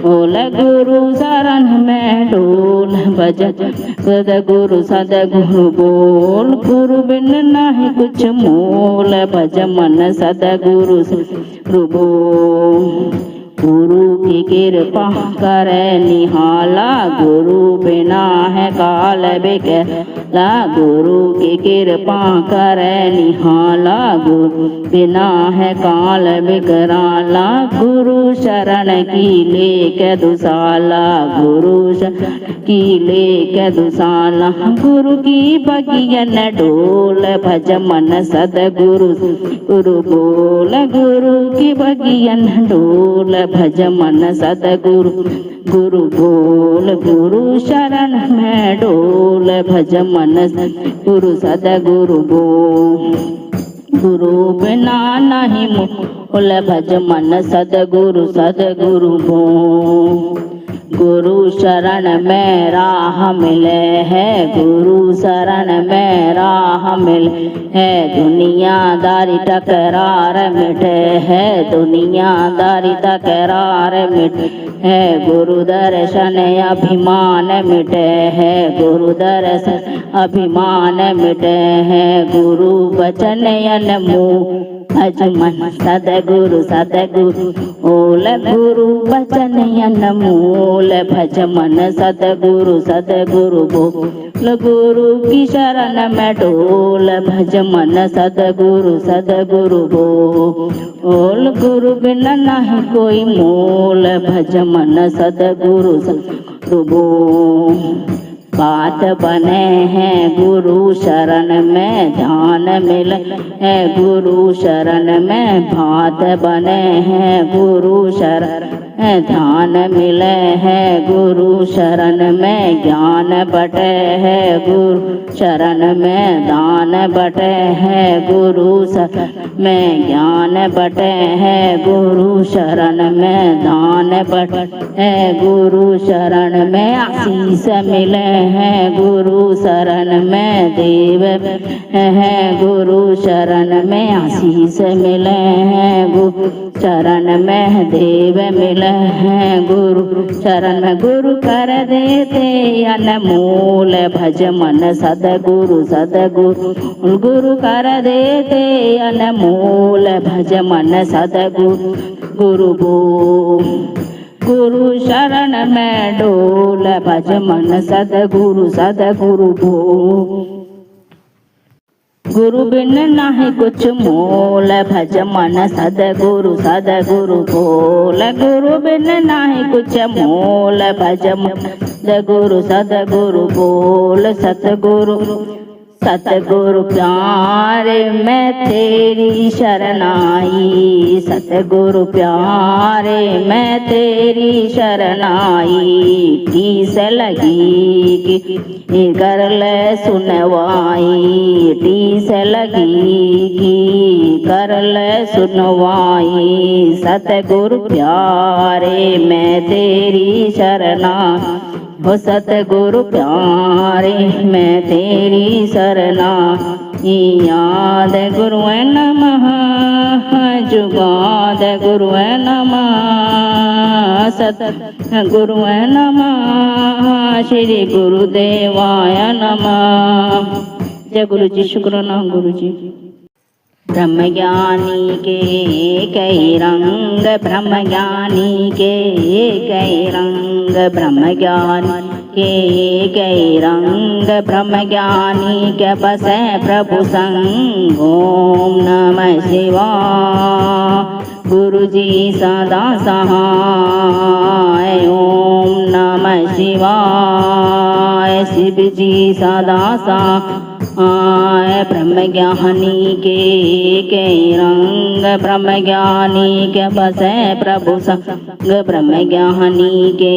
बोल गुरु शरण में ढोल भज सतगुरु बोल गुरु बिन नहीं कुछ मोल भज मन सतगुरु बोल गुरु की कृपा करे निहाला गुरु बिना है काल बिकला गुरु की कृपा करे निहाला गुरु बिना है काल बिकराला गुरु शरण की लेके दुसाला गुरु शरण की लेके दुसाला गुरु की बगियन ढोल भज मन सतगुरु बोल गुरु की बगियन ढोल भज मन सतगुरु बोल गुरु शरण में ढोल भज मन सतगुरु बोल गुरु बिना नहीं मोल भज मन सतगुरु बोल गुरु शरण में राह मिले है गुरु शरण में राह मिले है दुनियादारी टकरार मिटे है दुनियादारी टकरार मिटे है गुरु दर्शन अभिमान मिटे है गुरु दर्शन अभिमान मिटे है गुरु वचन अनमोल भज मन सतगुरु ओल गुरु वचन अनमोल भज मन सतगुरु बोल गुरु की शरण में ढोल भज मन सतगुरु बोल गुरु बिना नहीं कोई मोल भज मन सतगुरु बोल बात बने हैं गुरु शरण में ध्यान मिले है गुरु शरण में बात बने हैं गुरु शरण ध्यान मिले है गुरु शरण में ज्ञान बटे है गुरु शरण में दान बटे है गुरु शरण में ज्ञान बटे है गुरु शरण में दान बटे है गुरु शरण में आशीष मिले है गुरु शरण में देव है गुरु शरण में आशीष मिले है गुरु शरण में देव मिले हैं गुरु शरण में गुरु कर देते अनमोल भज मन सदगुरु सदगुरु गुरु कर देते अनमोल भज मन सदगुरु गुरु बो गुरु शरण में डोल भज मन सदगुरु सदगुरु बो गुरु बिन नाही कुछ मोल भज मन सदगुरु सदगुरु बोल गुरु बिन नाही कुछ मोल भज मन सदगुरु सदगुरु बोल सतगुरु सतगुरु प्यारे मैं तेरी शरण आई सतगुरु प्यारे मैं तेरी शरण आई टीस लगी कि कर ले सुनवाई टीस लगी कि कर ले सुनवाई सतगुरु प्यारे मैं तेरी शरण हो सतगुरु प्यारे मैं तेरी शरणा याद गुरु नमः जुगाद गुरु नमः सत गुरु नमः श्री गुरुदेवाय नमः। जय गुरु जी। शुक्राना गुरु जी। ब्रह्म ज्ञानी के कई रंग ब्रह्म ज्ञानी के कई रंग ब्रह्म ज्ञानी के कई रंग ब्रह्म ज्ञानी के बसे प्रभु संग ओम नमः शिवाय गुरु जी सदा सहाय ओम नमः शिवाय शिव जी सदा सहाय ब्रह्म ज्ञानी के रंग ब्रह्म ज्ञानी के बसे प्रभु संग ब्रह्म ज्ञानी के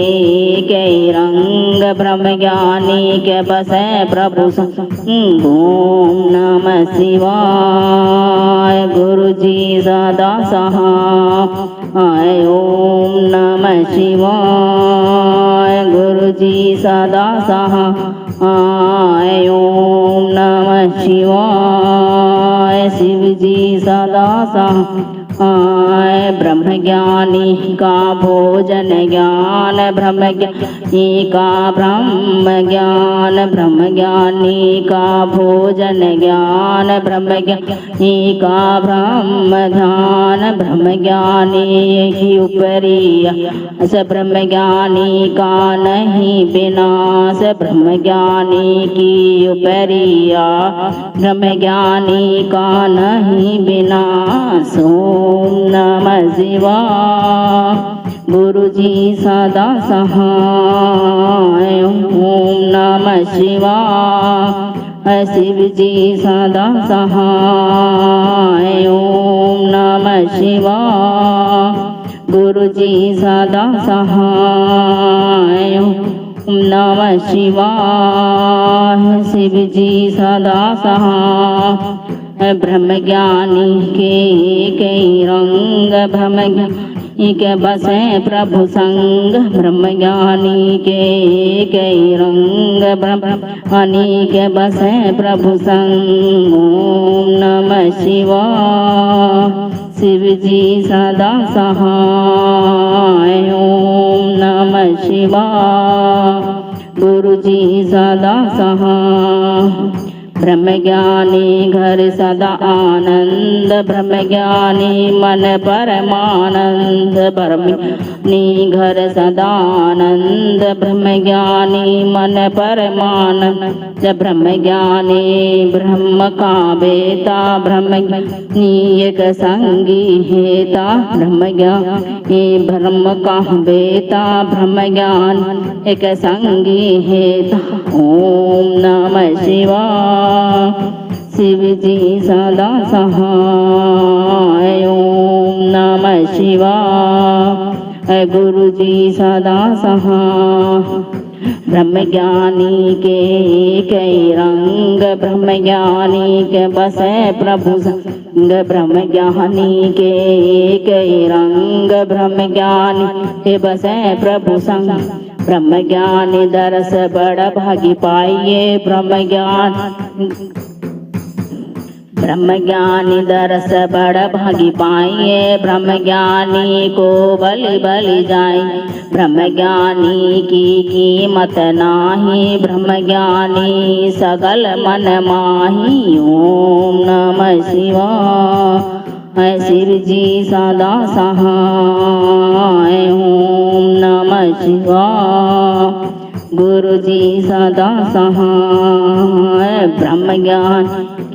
रंग ब्रह्म ज्ञानी के बसे प्रभु संग ओम नमः शिवाय गुरु जी सदा सहाय ओम नमः शिवाय गुरु जी सदा सहाय ओम नमः शिवाय शिव जी सदा सहाय ब्रह्म ज्ञानी का भोजन ज्ञान ब्रह्म ज्ञानी का ब्रह्म ज्ञान ब्रह्म ज्ञानी का भोजन ज्ञान ब्रह्म ज्ञानी का ब्रह्म ध्यान ब्रह्म ज्ञानी की ऊपरी अस ब्रह्म ज्ञानी का नहीं विनाश ब्रह्म ज्ञानी की ऊपरिया ब्रह्म ज्ञानी का नहीं विनाश ओम नमः शिवाय गुरु जी सदा सहाय ओम नमः शिवाय शिव जी सदा सहाय ओम नमः शिवाय गुरु जी सदा सहाय ओम नमः शिवाय शिव जी सदा सहाय ब्रह्म ज्ञानी के कई रंग ब्रह्म ज्ञानी के बसे प्रभु संग ब्रह्म ज्ञानी के कई रंग ब्रह्म ज्ञानी के बसे प्रभु संग ओम नमः शिवाय शिव जी सदा सहाय ओम नमः शिवाय गुरु जी सदा सहाय ब्रह्म ज्ञानी घर सदा आनंद ब्रह्म ज्ञानी मन परमानंद ब्रह्म ज्ञानी घर सदा आनंद ब्रह्म ज्ञानी मन परमानंद ब्रह्म ज्ञानी ब्रह्म का बेता ब्रह्म ज्ञानी एक संगी हेता ब्रह्म ज्ञानी ब्रह्म का बेता ब्रह्म ज्ञान एक संगी हेता ओम नमः शिवाय। शिव जी सदा सहाय। ओम नमः शिवाय। गुरु जी सदा सहाय। ब्रह्म ज्ञानी के कई रंग, ब्रह्म ज्ञानी के बसे प्रभु संग। ब्रह्म ज्ञानी के कई रंग, ब्रह्म ज्ञानी के बसे प्रभु संग। ब्रह्म ज्ञानी दरस बड़ भागी पाइए। ब्रह्म ज्ञानी दरस बड़ भागी पाइए। ब्रह्म ज्ञानी को बलि बलि जाए। ब्रह्म ज्ञानी की कीमत नाही। ब्रह्म ज्ञानी सगल मन माही। ओम नमः शिवाय। शिव जी सदा सहाय। ओम नमः शिवाय। गुरु जी सदा सहाय। ब्रह्म ज्ञान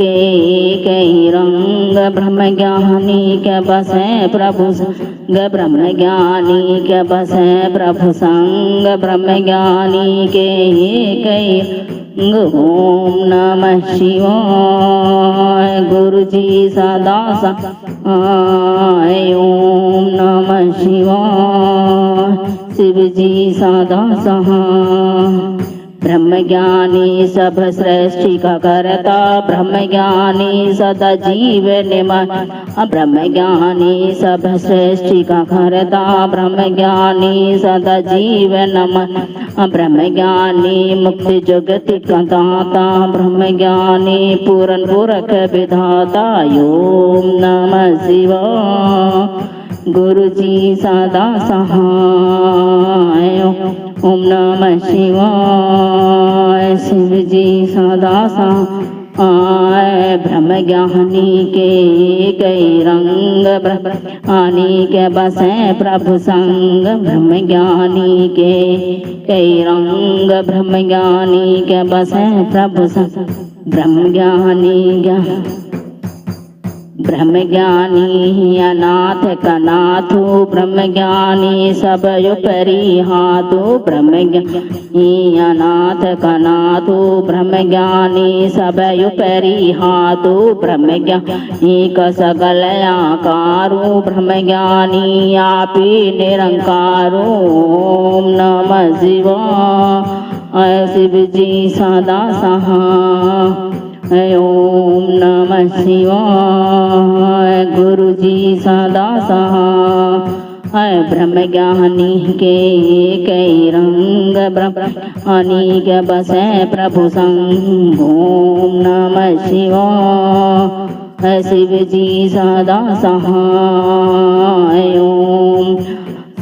के कई रंग, ब्रह्म ज्ञानी के बसे प्रभु संग। ब्रह्म ज्ञानी के बसे प्रभु संग। ब्रह्म ज्ञानी के कई रंग। ओम नमः शिवाय। गुरु जी सदा सहाय। ओम नमः शिवाय। शिव जी सदा सहाय। ब्रह्म ज्ञानी सब सृष्टि का करता। ब्रह्म ज्ञानी सदा जीव निमय। ब्रह्म ज्ञानी सब सृष्टि का करता। ब्रह्म ज्ञानी सदा जीव नमः। ब्रह्म ज्ञानी मुक्ति जगति का दाता। ब्रह्म ज्ञानी पूर्ण पुरख विधाता। ओम नमः शिवाय। गुरु जी सदा सहाय। ओम नमः शिवाय। शिव जी सदा सहाय। ब्रह्म ज्ञानी के कई रंग, ब्रह्म ज्ञानी के बसे प्रभु संग। ब्रह्म ज्ञानी के कई रंग, ब्रह्म ज्ञानी के बसे प्रभु संग। ब्रह्म ज्ञानी अनाथ का नाथो। ब्रह्म ज्ञानी सब उपरि हाथो। ब्रह्म ज्ञानी अनाथ का नाथो। ब्रह्म ज्ञानी सब उपरि हाथो। ब्रह्म ज्ञानी का सगल आकारो। ब्रह्म ज्ञानी आपी निरंकारो। ओम नमः शिवाय। शिव जी सदा सहाय। ओम नमः शिवाय। गुरु जी सदा सहाय। ब्रह्म ज्ञानी के कई रंग, ब्रह्म ज्ञानी के बसे प्रभु संग। ओम नमः शिवाय। शिव जी सदा सहाय। ओम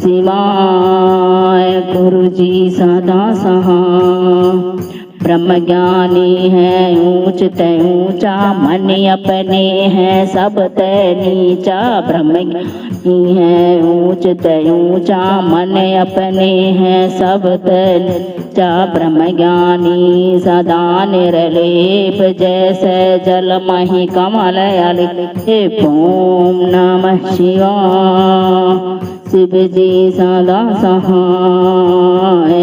शिवाय। गुरु जी सदा सहाय। ब्रह्म ज्ञानी है ऊंच ते ऊंचा। मन अपने हैं सब ते नीचा। ब्रह्म ज्ञानी है ऊंच ते ऊंचा। मन अपने हैं सब ते नीचा। ब्रह्म ज्ञानी सदा निर्लेप। जैसे जल मही कमल अलेप। ओम नमः शिवाय। शिव जी सदा सहाय।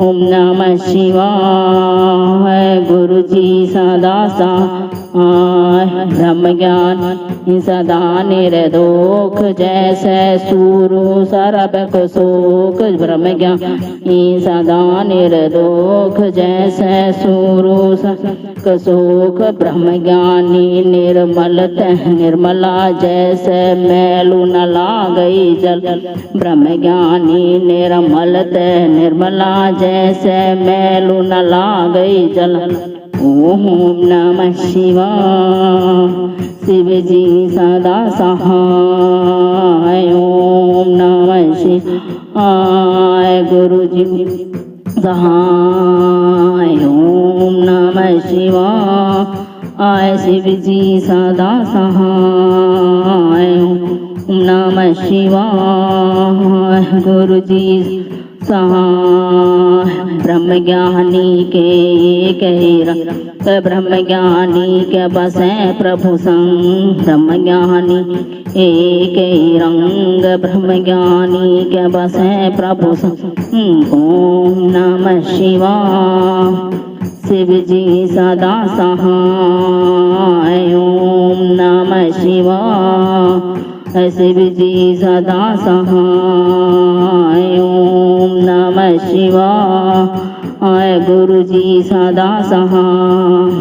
ओम नमः शिवाय। गुरु जी सदा सहाय। ब्रह्म ज्ञान सदा निर्दोष। जैसे सूरु सरबक शोक। ब्रह्म ज्ञानी सदा निर्दोष। जैसे सूरु सरबक शोक। ब्रह्म ज्ञानी निर्मल तह निर्मला। जैसे मैलू न लागई जल। ब्रह्म ज्ञानी निर्मल तह निर्मला। जैसे मैलू न लागई जल। ओम नमः शिवाय। शिव जी सदा सहाय। ओम नमः शिवाय। गुरु जी सहाय। ओम नमः शिवाय। शिव जी सदा सहाय। ओम नमः शिवाय। गुरु जी सहाय। ब्रह्म ज्ञानी के एक ही रंग ब्रह्म ज्ञानी के बसे प्रभु संग ब्रह्म ज्ञानी एक ही रंग ब्रह्म ज्ञानी के बसे प्रभु संग। ओम नमः शिवाय शिव जी सदा सहाय। ओम नमः शिवाय शिव जी सदा सहाय। ओम नमः शिवाय गुरु जी सदा सहाय।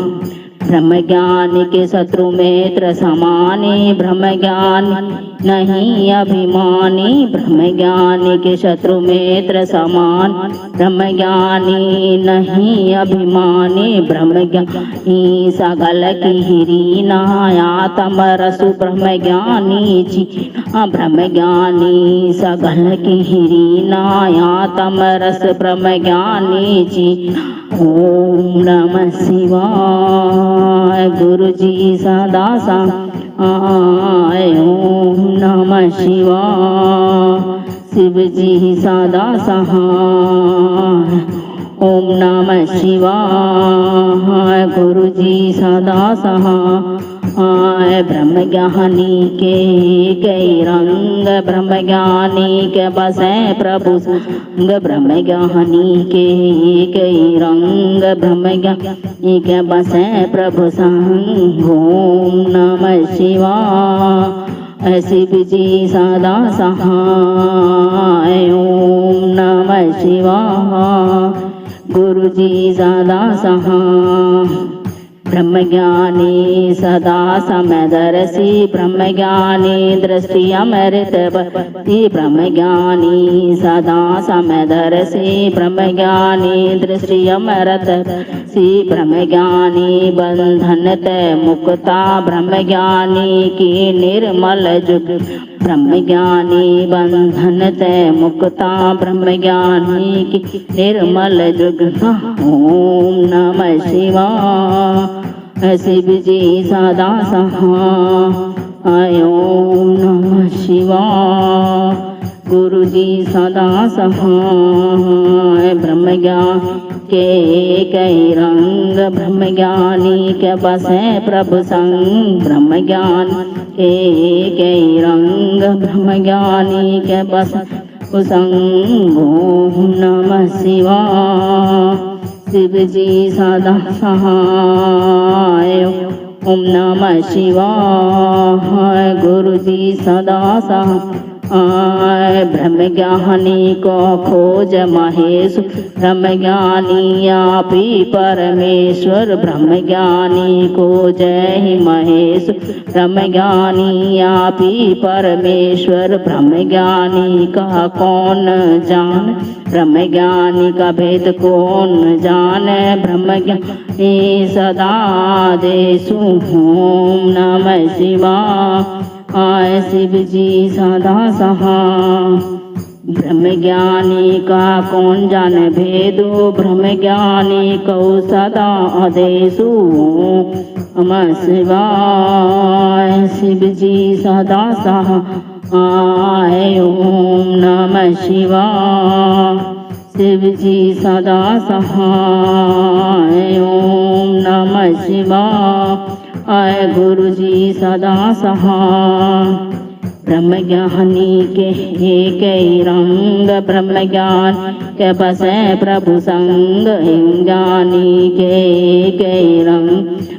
ब्रह्म ज्ञान के शत्रु मित्र समाने ब्रह्म ज्ञान नहीं अभिमानी। ब्रह्म ज्ञान के शत्रु मित्र समान ब्रह्म ज्ञानी नहीं अभिमानी। ब्रह्म ज्ञानी सगल की हिरीना आत्म रसु ब्रह्म ज्ञानी जी। ब्रह्म ज्ञानी सगल की हिरीना आत्म रस ब्रह्म ज्ञानी जी। ओम नमः शिवाय गुरु जी सदा सहाय। ओम नमः शिवाय शिव जी सदा सहाय। ओम नमः शिवाय गुरु जी सदा सहाय। ब्रह्म ज्ञानी के कई रंग ब्रह्म ज्ञानी के बसे प्रभु संग ब्रह्म ज्ञानी के कई रंग ब्रह्म ज्ञानी के बसे प्रभु संग। ओम नमः शिवाय शिव जी सदा सहाय। ओम नमः शिवाय गुरु जी सदा सहाय। ब्रह्म ज्ञानी सदा समदर्शी ब्रह्म ज्ञानी दृष्टि अमृतवती। ब्रह्म ज्ञानी सदा समदर्शी ब्रह्म ज्ञानी दृष्टि अमृतवती। ब्रह्म ज्ञानी बंधन तय मुक्ता ब्रह्म ज्ञानी की निर्मल जुग। ब्रह्म ज्ञानी बंधन तय मुक्ता ब्रह्म ज्ञानी की निर्मल जुग। ओम नमः शिवाय शिव जी सदा सहाय। ओम नमः शिवाय गुरु जी सदा सहाय। ब्रह्म ज्ञान के कई रंग ब्रह्म ज्ञानी के बसे प्रभु संग ब्रह्म ज्ञान के कई रंग ब्रह्म ज्ञानी के बसे प्रभु संग। ओम नमः शिवाय शिव जी सदा सहाय। ओम नमः शिवाय गुरु जी सदा सहाय। ब्रह्म ज्ञानी को खोज महेश ब्रह्म ज्ञानी आपी परमेश्वर। ब्रह्म ज्ञानी को जय महेश ब्रह्म ज्ञानी आपी परमेश्वर। ब्रह्म ज्ञानी का कौन जान ब्रह्म ज्ञानी का भेद कौन जाने। ब्रह्म ज्ञानी सदा देसु। ओम नमः शिवाय शिव जी सदा सहाय। ब्रह्म ज्ञानी का कौन जाने भेदो ब्रह्म ज्ञानी को सदा आदेशु। नमः शिवाय शिव जी सदा सहाय। ओम नमः शिवाय शिव जी सदा सहाय। ओम नमः शिवाय गुरु जी सदा सहाय। ब्रह्म ज्ञानी के एक ही रंग ब्रह्म ज्ञान के बसे प्रभु संग। ज्ञानी के एक ही रंग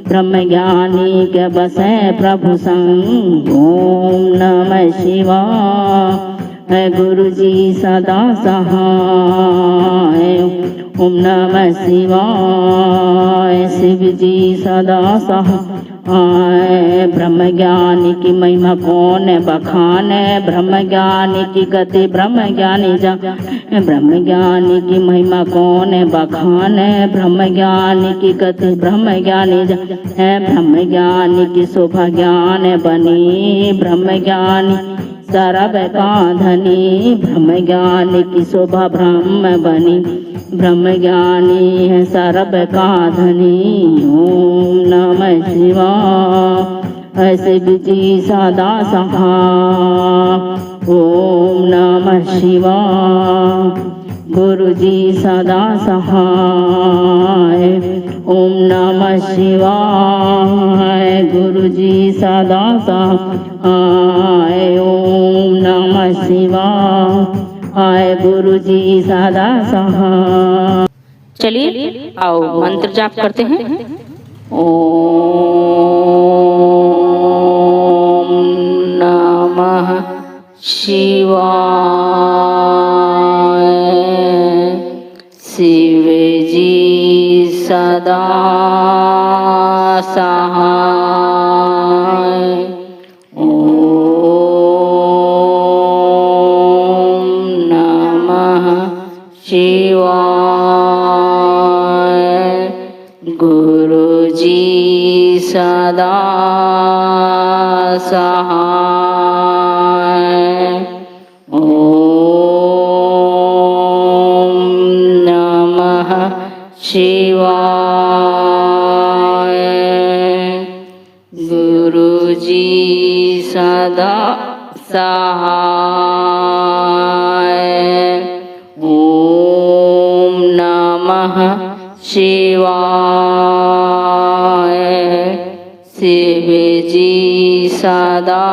ब्रह्म ज्ञानी के बसे प्रभु संग। ओम नमः शिवाय गुरु जी सदा सहाय। ओम नमः शिवाय शिव जी सदा सहाय। ब्रह्म ज्ञानी की महिमा कौन बखान। ब्रह्म ज्ञानी की गति ब्रह्म ज्ञानी जाने। ब्रह्म ज्ञानी की महिमा कौन बखान। ब्रह्म ज्ञानी की गति ब्रह्म ज्ञानी जाने। ब्रह्म ज्ञानी की शोभा ज्ञान बनी। ब्रह्म ज्ञानी सरब का धनी। ब्रह्म ज्ञानी की शोभा ब्रह्म बनी। ब्रह्म ज्ञानी है सरब का धनी। ओम नमः शिवाय शिव जी सदा सहाय। ओम नमः शिवाय गुरु जी सदा सहाय। ओम नमः शिवाय। गुरु जी सदा सहाय। ओम नमः शिवाय। गुरु जी सदा सहाय। चलिए आओ मंत्र जाप करते हैं। ओम नमः शिवाय। शिव जी सदा सहाय। ओम नमः शिवाय। गुरु जी सदा सहाय। ओम नमः शिवाय। गुरु जी सदा सहाय। ओम नमः शिवाय। शिव जी सदा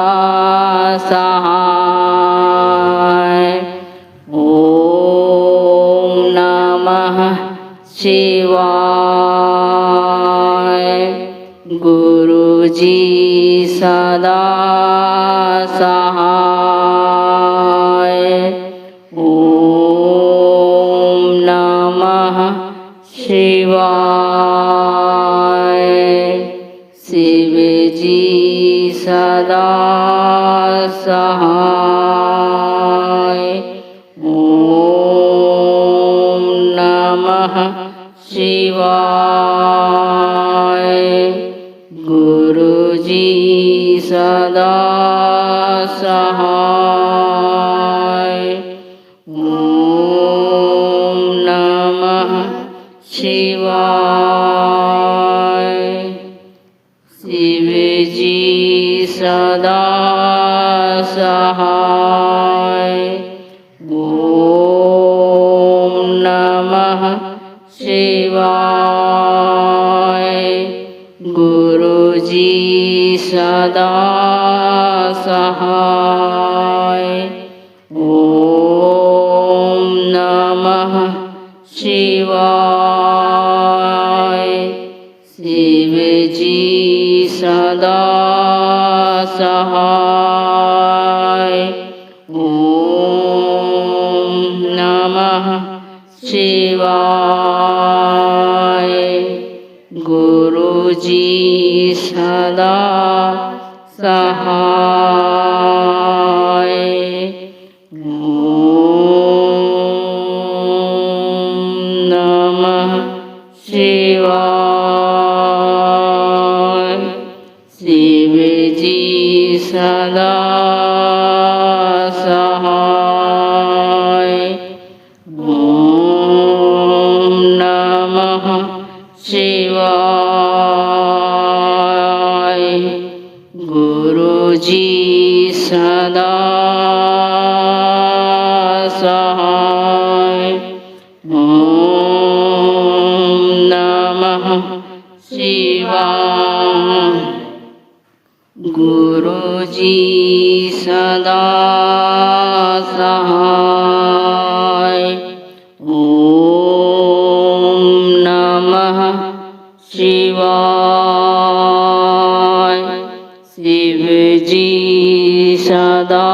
सहाय। ओम नमः शिवाय। गुरु जी सदा सहाय। ओम नमः शिवाय। शिव जी सदा सहाय। ओम नमः शिवाय। गुरु जी सदा सहाय। ओम नमः शिवाय। शिव जी सदा सहाय। ओम नमः शिवाय। गुरु जी सदा सहाय। ओम नमः शिवाय। शिव जी सदा सहाय। ओम नमः शिवाय। गुरु जी सदा सहाय। ओम नमः शिवाय। शिव जी सदा सहाय। ओम नमः शिवाय। गुरु जी सदा सहाय। ओम नमः शिवाय। गुरु जी सदा सहाय। ओम नमः शिवाय। शिव जी सदा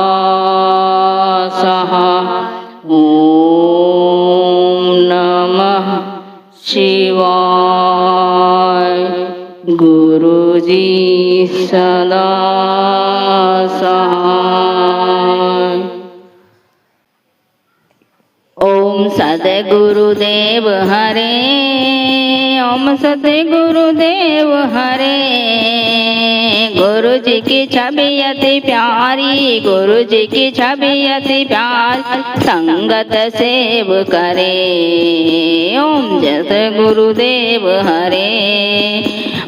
सहाय। ओम नमः शिवाय। गुरु जी सदा सहाय। ओम सद्गुरुदेव हरे ओम सतगुरु गुरुदेव हरे। गुरु जी की छवि अति प्यारी, गुरु जी की छवि अति प्यारी, संगत सेव करे। ओम जत गुरुदेव हरे,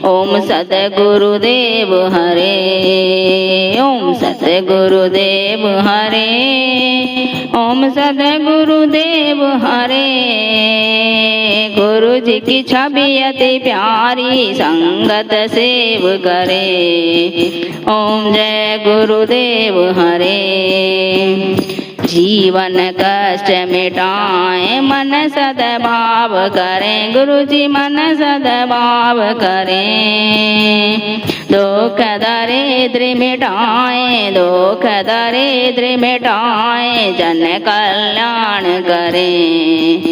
ओम सत गुरुदेव हरे, ओम सत गुरुदेव हरे, ओम सत गुरुदेव हरे। गुरु जी की छवि अति प्यारी, संगत सेव करे। ओम जय गुरुदेव हरे। जीवन कष्ट मिटाए मन सद्भाव करें, गुरु जी मन सद्भाव करें। दुख दरिद्र मिटाए, दुख दरिद्र मिटाए, जन कल्याण करें।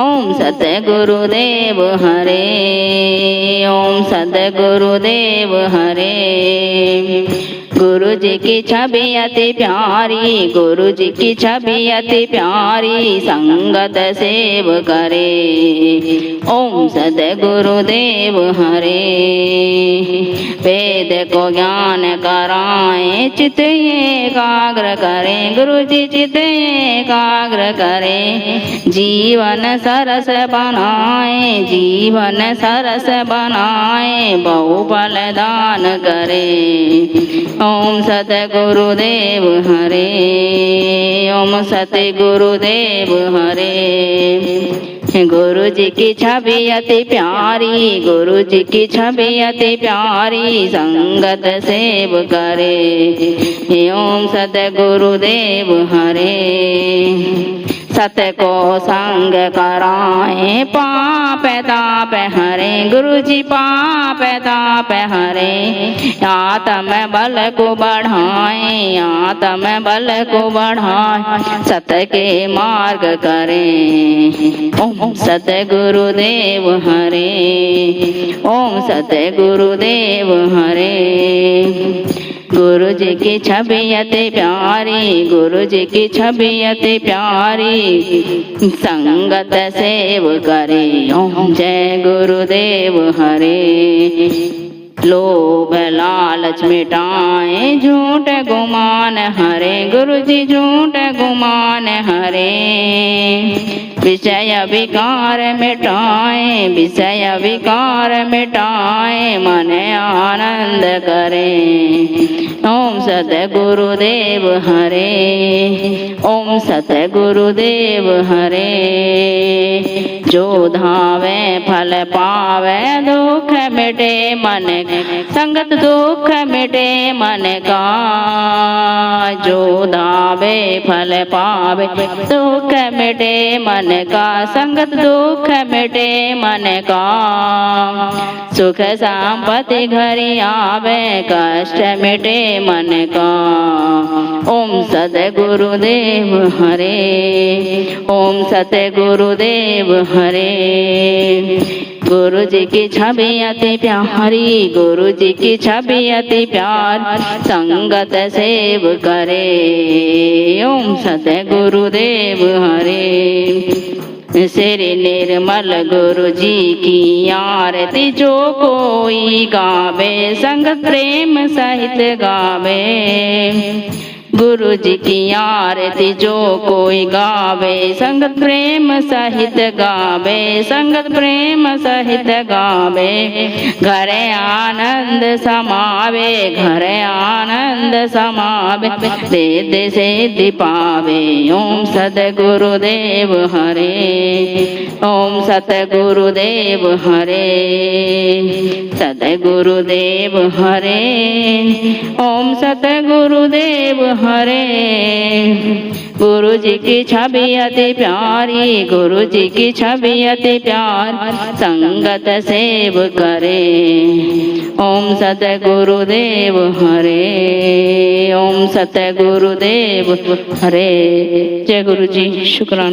ओम सत गुरुदेव हरे, ओम सत गुरुदेव हरे। गुरु जी की छवि अति प्यारी, गुरु जी की छवि अति प्यारी, संगत सेव करे। ओम सत गुरुदेव हरे। वेद को ज्ञान कराएं, चित्त एकाग्र करें, गुरु जी चित्त एकाग्र करें। जीवन सरस बनाए, जीवन सरस बनाए, बहुफल दान करें। ओम सत गुरुदेव हरे, ओम सत गुरुदेव हरे। गुरु जी की छवि अति प्यारी, गुरु जी की छवि अति प्यारी, संगत सेव करे। ओम सत गुरुदेव हरे। सत को संग कराए, पाप ताप हरे, गुरु जी पाप ताप हरे। आत्म बल को बढ़ाए, आत्म बल को बढ़ाए, सत के मार्ग करें। ओम सत गुरुदेव हरे, ओम सत गुरुदेव हरे। गुरु जी की छवि अति प्यारी, गुरु जी की छवि अति प्यारी, संगत सेव करे। ओम जय गुरुदेव हरे। लोभ लालच मिटाए, झूठ गुमान हरे, गुरु जी झूठ गुमान हरे। विषय विकार मिटाए, विषय विकार मिटाए, मन आनंद करें। ओम सत गुरुदेव हरे, ओम सत गुरुदेव हरे। जो धावे फल पावे, दुख मिटे मन, संगत दुख मिटे मन का। जो धावे फल पावे, दुख मिटे मन का, संगत दुख मिटे मन का। सुख संपत्ति घरी आवे, कष्ट मिटे मन का। ओम सत गुरुदेव हरे, ओम सत गुरुदेव हरे। गुरु जी की छवि अति प्यारी, गुरु जी की छवि अति प्यार, संगत सेव करे। ओम सत गुरुदेव हरे। श्री निर्मल गुरु जी की आरती जो कोई गावे, संगत प्रेम सहित गावे। गुरु जी की आरती जो कोई गावे, संगत प्रेम सहित गावे, संगत प्रेम सहित गावे। घर आनंद समावे, घर आनंद समावे, सिद्धि सिद्धि पावे। ओम सत गुरुदेव हरे, ओम सत गुरुदेव हरे। सत गुरुदेव हरे, ओम सत गुरुदेव हरे। गुरु जी की छवि अति प्यारी, गुरु जी की छवि अति प्यार, संगत सेव करे। ओम सत गुरुदेव हरे, ओम सत गुरुदेव हरे। जय गुरु जी। शुक्राना।